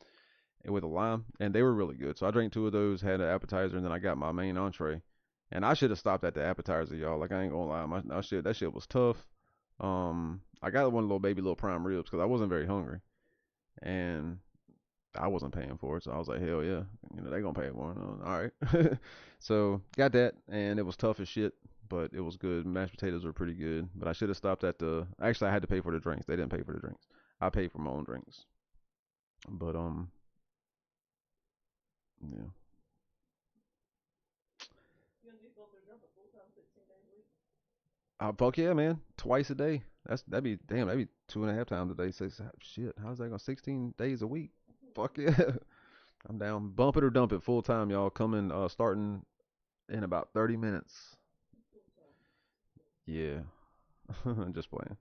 with a lime, and they were really good. So I drank two of those, had an appetizer, and then I got my main entree. And I should have stopped at the appetizer, y'all. Like I ain't gonna lie, my shit that shit was tough. I got one little prime ribs because I wasn't very hungry, and I wasn't paying for it, so I was like, hell yeah, you know they gonna pay for it. All right, so got that, and it was tough as shit, but it was good. Mashed potatoes were pretty good, but I should have stopped at the. Actually, I had to pay for the drinks. They didn't pay for the drinks. I paid for my own drinks, but yeah. Fuck yeah, man. Twice a day. That'd be 2.5 times a day. Six, shit, how's that going? 16 days a week. Fuck yeah. I'm down. Bump it or dump it full time, y'all. Coming starting in about 30 minutes. Yeah. Just playing.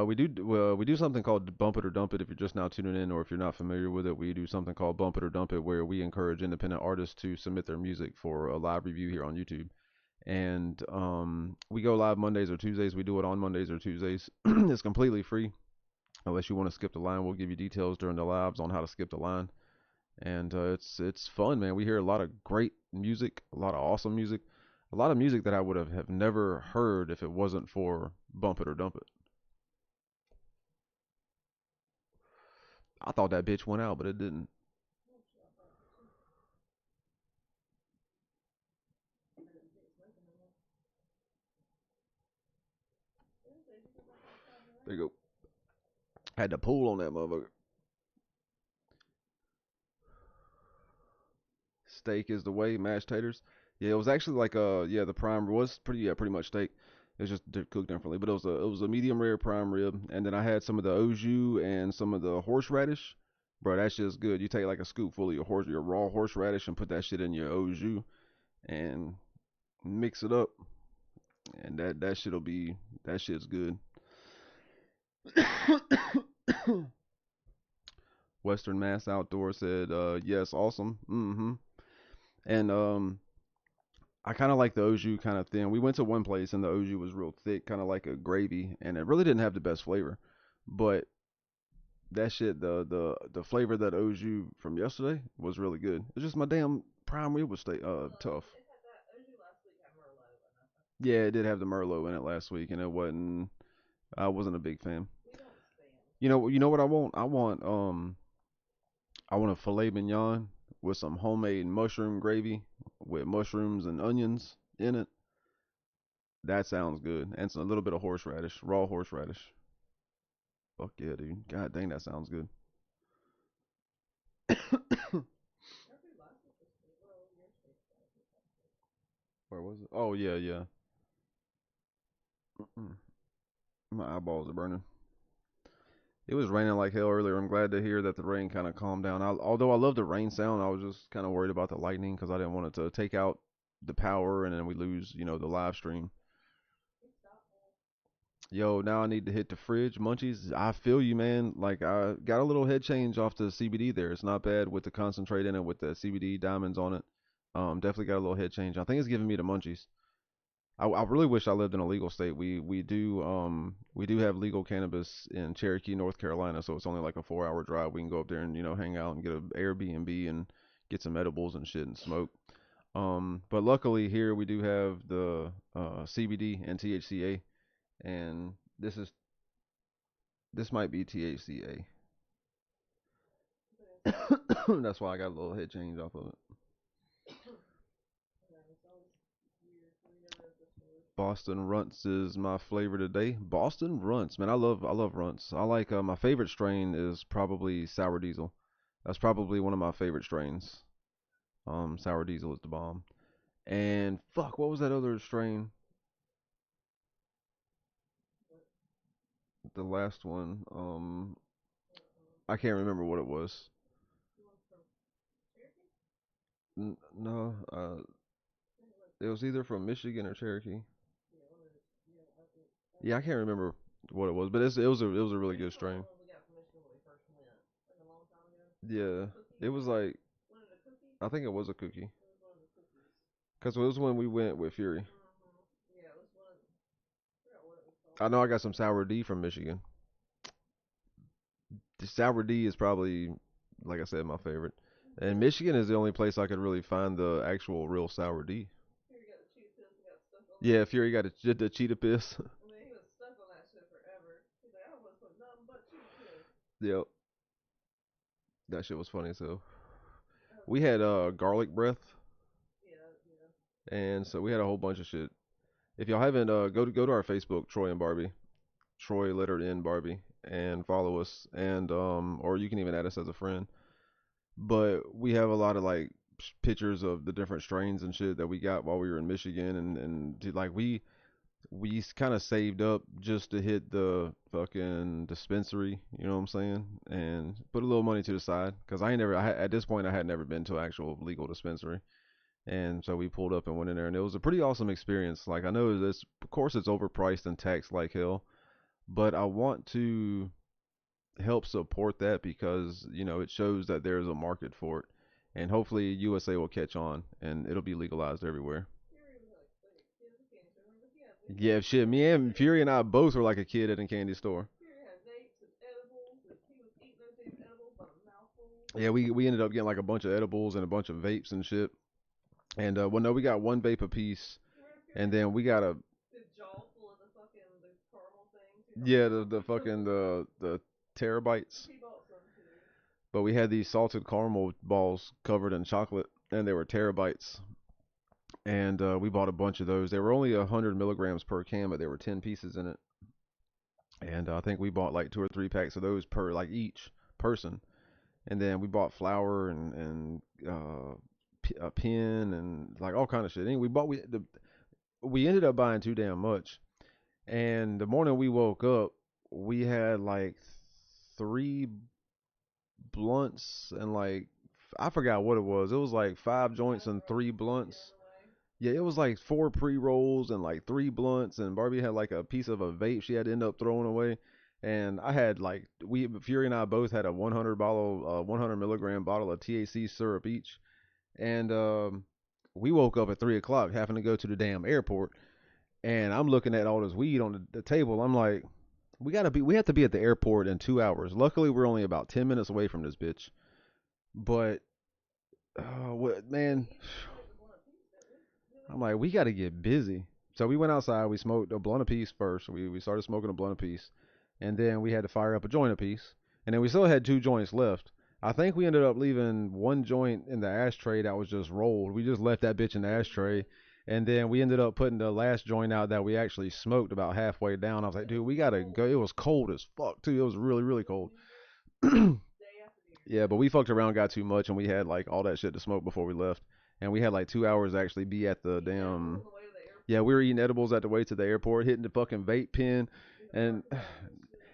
We do something called Bump It or Dump It. If you're just now tuning in, or if you're not familiar with it, we do something called Bump It or Dump It, where we encourage independent artists to submit their music for a live review here on YouTube. And we go live Mondays or Tuesdays. We do it on Mondays or Tuesdays. It's completely free, unless you want to skip the line. We'll give you details during the lives on how to skip the line. And it's fun, man. We hear a lot of great music, a lot of awesome music, a lot of music that I would have never heard if it wasn't for Bump It or Dump It. I thought that bitch went out, but it didn't. There you go. Had to pull on that motherfucker. Steak is the way, mashed taters. Yeah, it was actually like yeah, the prime was pretty much steak. It was just cooked differently, but it was a medium rare prime rib, and then I had some of the au jus and some of the horseradish. Bro, that's just good. You take like a scoop full of your raw horseradish and put that shit in your au jus and mix it up, and that shit's good. Western Mass Outdoor said, yes, awesome. And I kind of like the au jus kind of thin. We went to one place and the au jus was real thick, kind of like a gravy, and it really didn't have the best flavor. But that shit, the flavor of that au jus from yesterday was really good. It's just my damn prime rib was tough. Yeah, it did have the Merlot in it last week, and it wasn't. I wasn't a big fan. You know what I want? I want a filet mignon with some homemade mushroom gravy with mushrooms and onions in it. That sounds good, and a little bit of horseradish, raw horseradish. Fuck yeah, dude. God dang, that sounds good. Where was it? Oh yeah, yeah. Mm-mm. My eyeballs are burning. It was raining like hell earlier. I'm glad to hear that the rain kind of calmed down. Although I love the rain sound, I was just kind of worried about the lightning because I didn't want it to take out the power and then we lose, the live stream. Yo, now I need to hit the fridge. Munchies, I feel you, man. Like, I got a little head change off the CBD there. It's not bad with the concentrate in it, with the CBD diamonds on it. Definitely got a little head change. I think it's giving me the munchies. I really wish I lived in a legal state. We do have legal cannabis in Cherokee, North Carolina, so it's only like a 4 hour drive. We can go up there and hang out and get an Airbnb and get some edibles and shit and smoke. But luckily here we do have the CBD and THCA, and this might be THCA. That's why I got a little head change off of it. Boston Runts is my flavor today. Boston Runts, man, I love Runts. I like my favorite strain is probably Sour Diesel. That's probably one of my favorite strains. Sour Diesel is the bomb. And fuck, what was that other strain? The last one. I can't remember what it was. No, it was either from Michigan or Cherokee. Yeah, I can't remember what it was, but it was a really good strain. Yeah, it was like, I think it was a cookie, cause it was when we went with Fury. I know I got some sour D from Michigan. The sour D is probably, like I said, my favorite. And Michigan is the only place I could really find the actual real sour D. Yeah, Fury got the cheetah piss. Yep, that shit was funny. So we had garlic breath, and so we had a whole bunch of shit. If y'all haven't, go to our Facebook, Troy and Barbie, Troy lettered in Barbie, and follow us, and or you can even add us as a friend. But we have a lot of like pictures of the different strains and shit that we got while we were in Michigan, and dude, like we kind of saved up just to hit the fucking dispensary, you know what I'm saying? And put a little money to the side because at this point, I had never been to an actual legal dispensary. And so we pulled up and went in there, and it was a pretty awesome experience. Like, I know this, of course, it's overpriced and taxed like hell, but I want to help support that because, it shows that there's a market for it. And hopefully, USA will catch on and it'll be legalized everywhere. Yeah, shit. Me and Fury and I both were like a kid at a candy store. Yeah, we ended up getting like a bunch of edibles and a bunch of vapes and shit. And well, no, we got one vape apiece, and then we got a yeah, the fucking the terabytes. But we had these salted caramel balls covered in chocolate, and they were terabytes. And we bought a bunch of those. They were only 100 milligrams per can, but there were 10 pieces in it. And I think we bought like 2 or 3 packs of those per like each person. And then we bought flour and a pen and like all kind of shit. Anyway, we ended up buying too damn much. And the morning we woke up, we had like 3 blunts and like I forgot what it was. It was like 5 joints and 3 blunts. Yeah, it was like 4 pre-rolls and like 3 blunts, and Barbie had like a piece of a vape she had to end up throwing away. And I had like Fury and I both had a 100 milligram bottle of THC syrup each, and we woke up at 3 o'clock having to go to the damn airport, and I'm looking at all this weed on the table. I'm like, we have to be at the airport in 2 hours. Luckily, we're only about 10 minutes away from this bitch, but what man? I'm like, we got to get busy. So we went outside. We smoked a blunt apiece first. We started smoking a blunt apiece, and then we had to fire up a joint apiece, and then we still had 2 joints left. I think we ended up leaving one joint in the ashtray that was just rolled. We just left that bitch in the ashtray, and then we ended up putting the last joint out that we actually smoked about halfway down. I was like, dude, we gotta go. It was cold as fuck too. It was really really cold. Yeah, but we fucked around, got too much, and we had like all that shit to smoke before we left, and we had like 2 hours to actually be at the damn. Yeah, we were eating edibles at the way to the airport, hitting the fucking vape pen, and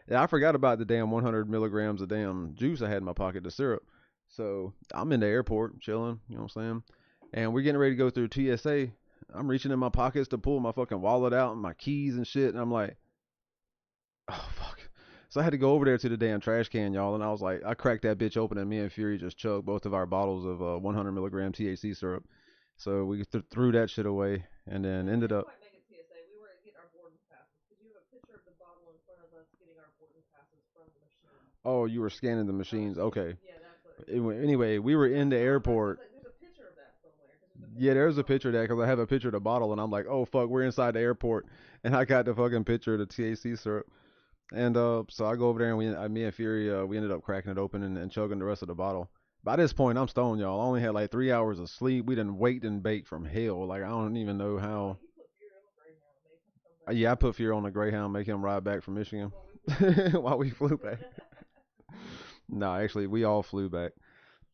yeah, I forgot about the damn 100 milligrams of damn juice I had in my pocket, the syrup. So I'm in the airport chilling, you know what I'm saying? And we're getting ready to go through TSA. I'm reaching in my pockets to pull my fucking wallet out and my keys and shit, and I'm like, oh fuck. So I had to go over there to the damn trash can, y'all, and I was like, I cracked that bitch open, and me and Fury just chugged both of our bottles of 100 milligram THC syrup. So we threw that shit away, and then ended up. Oh, you were scanning the machines. Okay. Anyway, we were in the airport. Yeah, there's a picture of that because I have a picture of the bottle, and I'm like, oh fuck, we're inside the airport, and I got the fucking picture of the THC syrup. And so I go over there, and me and Fury, we ended up cracking it open and chugging the rest of the bottle. By this point, I'm stoned, y'all. I only had like 3 hours of sleep. We didn't wait and bake from hell. Like I don't even know how. Yeah, I put Fury on the Greyhound, make him ride back from Michigan while we flew back. No, actually, we all flew back.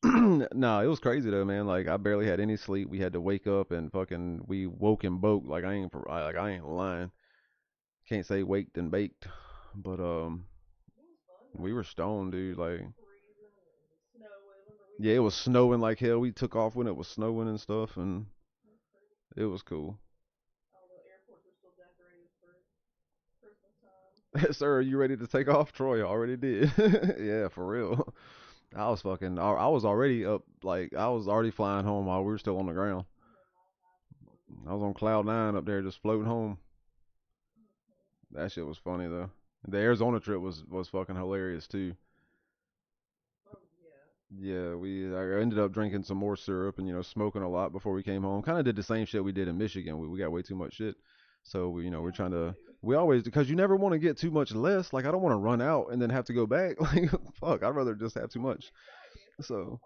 No, it was crazy though, man. Like I barely had any sleep. We had to wake up and fucking we woke and boke. Like I ain't lying. Can't say waked and baked, but we were stoned, dude. Like yeah, it was snowing like hell. We took off when it was snowing and stuff, and it was cool. Sir, are you ready to take off? Troy already did. Yeah, for real. I was already up, like, I was already flying home while we were still on the ground. I was on cloud nine up there just floating home. That shit was funny, though. The Arizona trip was fucking hilarious, too. Yeah, I ended up drinking some more syrup and, smoking a lot before we came home. Kind of did the same shit we did in Michigan. We got way too much shit. So, we're trying to, we always, because you never want to get too much less. Like, I don't want to run out and then have to go back. Like, fuck, I'd rather just have too much. So,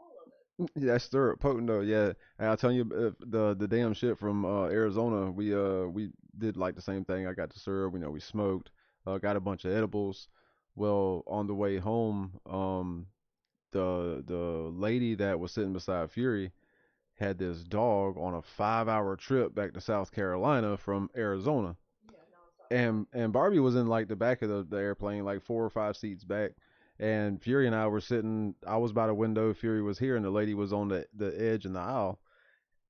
yeah, that's syrup potent though. Yeah, and I'll tell you the damn shit from Arizona. We did like the same thing. I got the syrup. We smoked. Got a bunch of edibles. Well, on the way home, the lady that was sitting beside Fury had this dog on a 5-hour trip back to South Carolina from Arizona. and Barbie was in like the back of the airplane, like 4 or 5 seats back. And Fury and I were sitting. I was by the window. Fury was here, and the lady was on the edge in the aisle.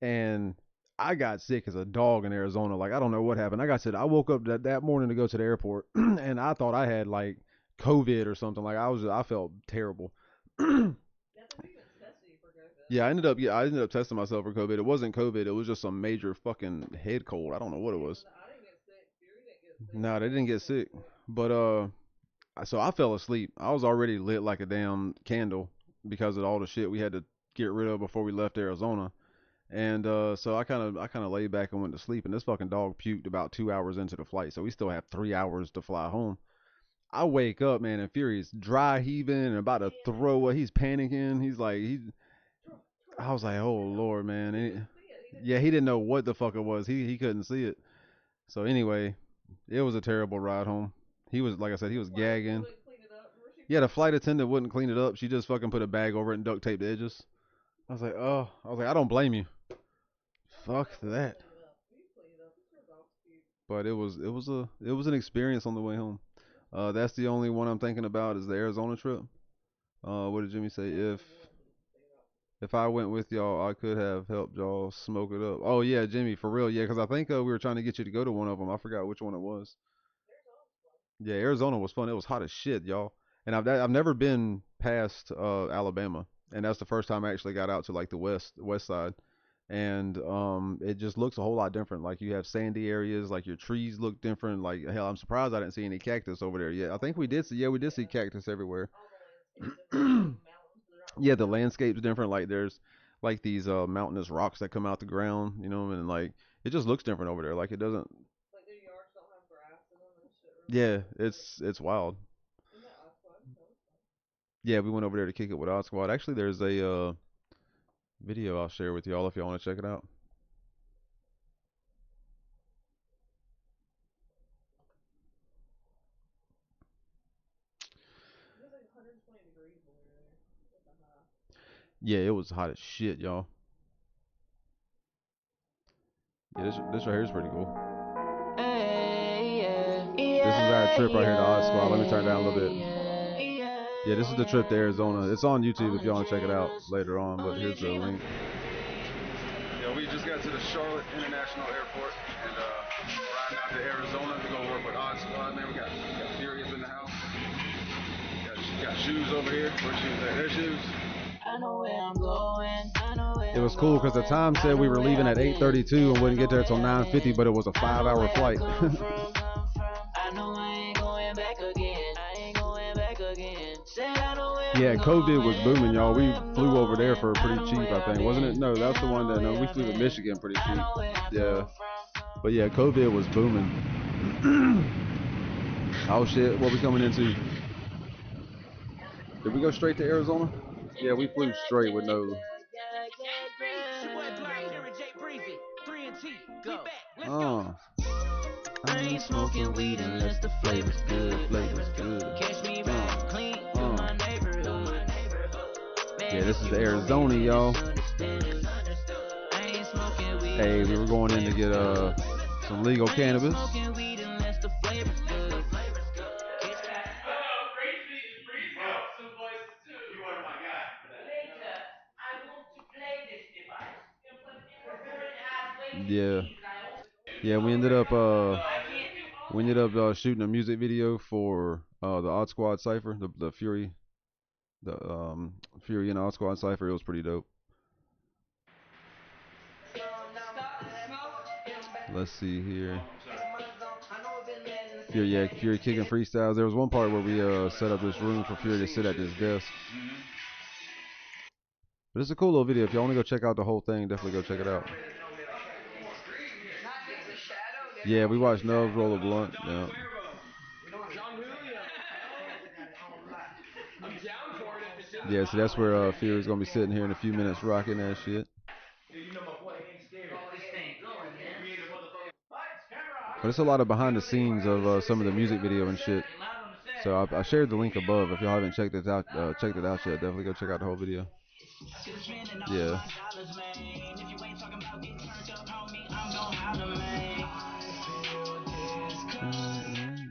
And I got sick as a dog in Arizona. Like I don't know what happened. I got sick. I woke up that morning to go to the airport, and I thought I had like COVID or something. Like I felt terrible. Yeah, I ended up testing myself for COVID. It wasn't COVID. It was just some major fucking head cold. I don't know what it was. No, they didn't get sick. But so I fell asleep. I was already lit like a damn candle because of all the shit we had to get rid of before we left Arizona. And so I kind of laid back and went to sleep. And this fucking dog puked about 2 hours into the flight, so we still have 3 hours to fly home. I wake up, man, and Fury's dry heaving and about to throw up. He's panicking. I was like, oh Lord, man. Yeah, he didn't know what the fuck it was. He couldn't see it. So anyway, it was a terrible ride home. He was, like I said, he was gagging. Yeah, the flight attendant wouldn't clean it up. She just fucking put a bag over it and duct taped the edges. I was like, oh, I don't blame you. Fuck that. But it was an experience on the way home. That's the only one I'm thinking about is the Arizona trip. What did Jimmy say? If I went with y'all, I could have helped y'all smoke it up. Oh yeah, Jimmy, for real, yeah, because I think we were trying to get you to go to one of them. I forgot which one it was. Yeah, Arizona was fun. It was hot as shit, y'all. And I've never been past Alabama, and that's the first time I actually got out to like the west side. And it just looks a whole lot different. Like you have sandy areas, like your trees look different. Like hell, I'm surprised I didn't see any cactus over there yet. I think we did see, yeah, we did see cactus everywhere. Yeah, the landscape's different. Like there's like these mountainous rocks that come out the ground, and like it just looks different over there. Like it doesn't. Yeah, it's wild. Yeah, we went over there to kick it with Odd Squad. Actually, there's a video I'll share with y'all if y'all want to check it out. Yeah, it was hot as shit, y'all. Yeah, this right here is pretty cool. This is our trip right here to Odd Squad. Let me turn it down a little bit. Yeah, this is the trip to Arizona. It's on YouTube if y'all want to check it out later on, but here's the link. Yeah, we just got to the Charlotte International Airport and riding out to Arizona to go work with Odd Squad. Man, we got Furious in the house. Got shoes over here. Where's shoes at? There's shoes. It was cool because the time said we were leaving at 8:32 and wouldn't get there till 9:50, but it was a 5-hour flight. Yeah, COVID was booming, y'all. We flew over there for pretty cheap, I think, wasn't it? No, that's the one that no, we flew to Michigan pretty cheap. Yeah, but yeah, COVID was booming. Oh shit, what we coming into? Did we go straight to Arizona? Yeah, we flew straight with no. Oh. I ain't smoking weed unless the flavor's good. Catch me back clean in my neighborhood. Yeah, this is the Arizona, y'all. Hey, we were going in to get some legal cannabis. Yeah. Yeah, we ended up shooting a music video for the Odd Squad Cypher, the Fury, the Fury and Odd Squad Cypher. It was pretty dope. Let's see here. Fury kicking freestyles. There was one part where we set up this room for Fury to sit at this desk. But it's a cool little video. If y'all want to go check out the whole thing, definitely go check it out. Yeah, we watched Nubs roll a blunt. Yeah. Yeah, so that's where Fury's gonna be sitting here in a few minutes rocking that shit. But it's a lot of behind the scenes of some of the music video and shit. So I shared the link above. If y'all haven't checked it out yet, definitely go check out the whole video. Yeah.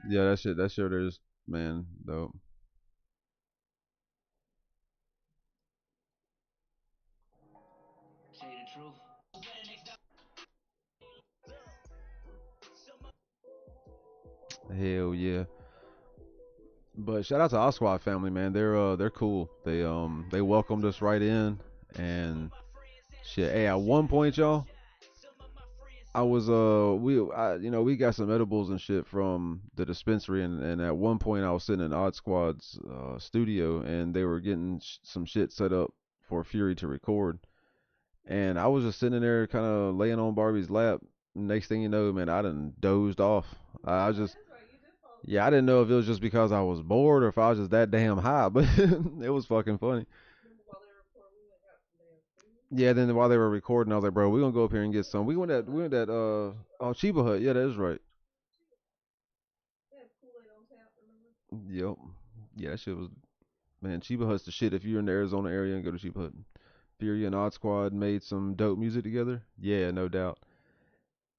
Yeah, that shit is, man, dope. Hell yeah. But shout out to our squad family, man. They're cool. They welcomed us right in, and shit. Hey, at one point, y'all, I was we got some edibles and shit from the dispensary, and at one point I was sitting in Odd Squad's studio, and they were getting some shit set up for Fury to record, and I was just sitting there kind of laying on Barbie's lap. Next thing you know, man, I done dozed off. I just Yeah, I didn't know if it was just because I was bored or if I was just that damn high, but it was fucking funny. Yeah, then while they were recording, I was like, bro, we're gonna go up here and get some. We went at Chiba Hut. Yeah, that is right. Yep. Yeah, that shit was, man, Chiba Hut's the shit if you're in the Arizona area and go to Chiba Hut. Fury and Odd Squad made some dope music together. Yeah, no doubt.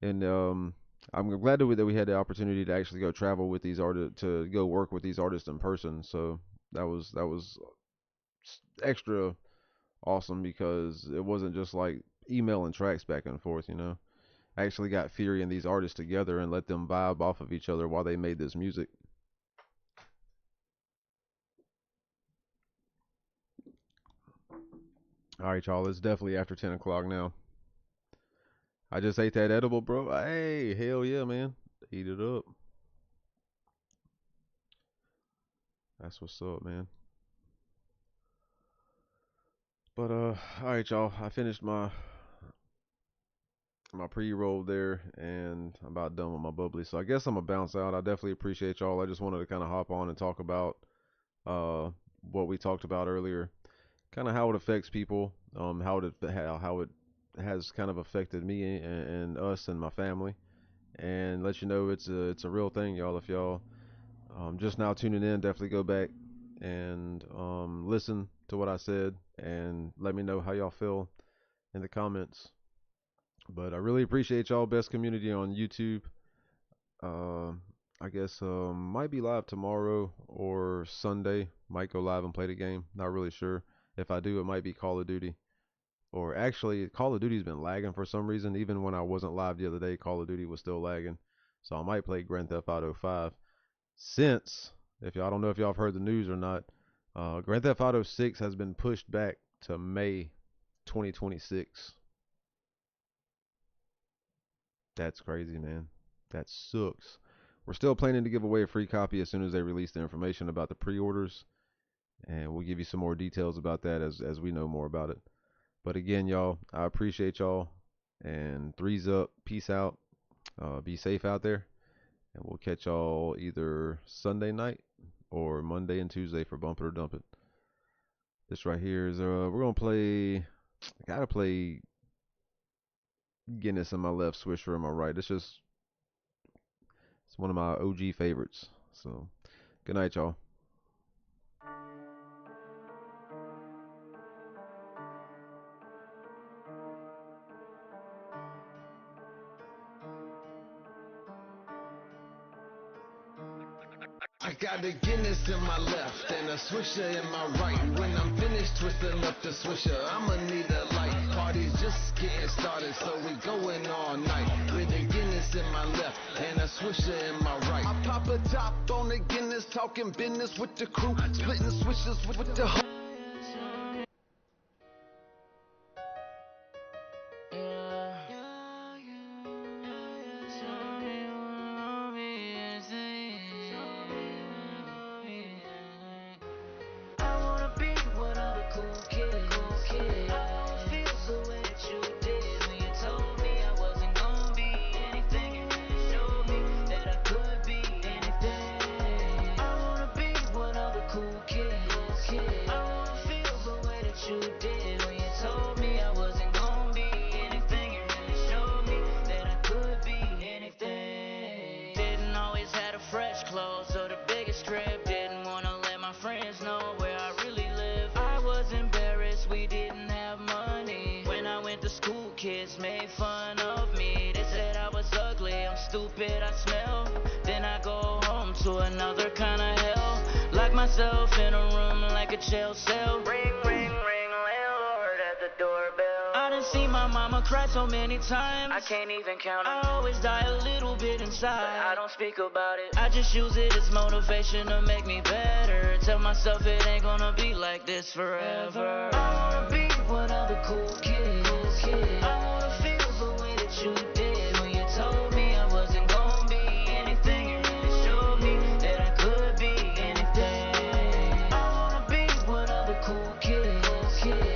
And I'm glad that we had the opportunity to actually go travel with these artists, to go work with these artists in person. So that was extra awesome because it wasn't just like emailing tracks back and forth, you know. I actually got Fury and these artists together and let them vibe off of each other while they made this music. All right, y'all. It's definitely after 10 o'clock now. I just ate that edible, bro. Hey, hell yeah, man. Eat it up. That's what's up, man. But all right, y'all. I finished my pre-roll there, and I'm about done with my bubbly. So I guess I'm gonna bounce out. I definitely appreciate y'all. I just wanted to kind of hop on and talk about uh what we talked about earlier, kind of how it affects people, how it has kind of affected me and us and my family, and let you know it's a real thing, y'all. If y'all just now tuning in, definitely go back and listen to what I said and let me know how y'all feel in the comments. But I really appreciate y'all. Best community on YouTube. Uh, I guess might be live tomorrow or Sunday. Might go live and play the game. Not really sure. If I do, it might be Call of Duty. Or actually, Call of Duty's been lagging for some reason. Even when I wasn't live the other day, Call of Duty was still lagging. So I might play Grand Theft Auto 5. Since, if y'all don't know if y'all have heard the news or not, Grand Theft Auto 6 has been pushed back to May 2026. That's crazy, man. That sucks. We're still planning to give away a free copy as soon as they release the information about the pre-orders, and we'll give you some more details about that as we know more about it. But again, y'all, I appreciate y'all, and threes up, peace out, be safe out there, and we'll catch y'all either Sunday night or Monday and Tuesday for Bump It or Dump It. This right here is we're gonna play. I gotta play Guinness in my left, Swisher in my right. It's one of my OG favorites. So, good night, y'all. I got a Guinness in my left and a Swisher in my right. When I'm finished twisting up the Swisher, I'ma need a light. Party's just getting started, so we going all night. With a Guinness in my left and a Swisher in my right. I pop a top on the Guinness, talking business with the crew, splitting swishers with the whole. Stupid, I smell. Then I go home to another kind of hell. Lock myself in a room like a jail cell. Ring, ring, ring, landlord at the doorbell. I done seen my mama cry so many times, I can't even count it. I always die a little bit inside, but I don't speak about it. I just use it as motivation to make me better. Tell myself it ain't gonna be like this forever. I wanna be one of the cool kids. I wanna feel the way that you did when you told me I wasn't gonna be anything. You really showed me that I could be anything. I wanna be one of the cool kids.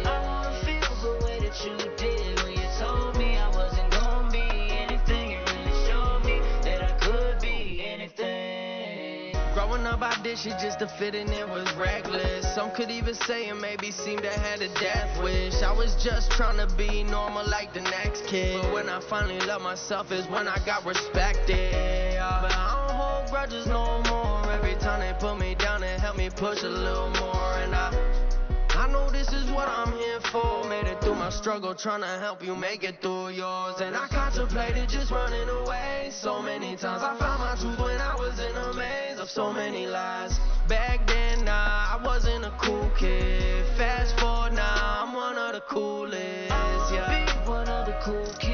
I wanna feel the way that you did when you told me I wasn't gonna be anything. You really showed me that I could be anything. Growing up, I did shit just to fit in, it was reckless. Some could even say it maybe seemed I had a death wish. I was just trying to be normal like the next kid. But when I finally loved myself is when I got respected. But I don't hold grudges no more. Every time they put me down, they help me push a little more. And I know this is what I'm here for. Made it through my struggle, trying to help you make it through yours. And I contemplated just running away. So many times I found my truth when I was in a maze of so many lies. Back then, nah, I wasn't a cool kid. Fast forward now, I'm one of the coolest. I wanna be one of the cool kids.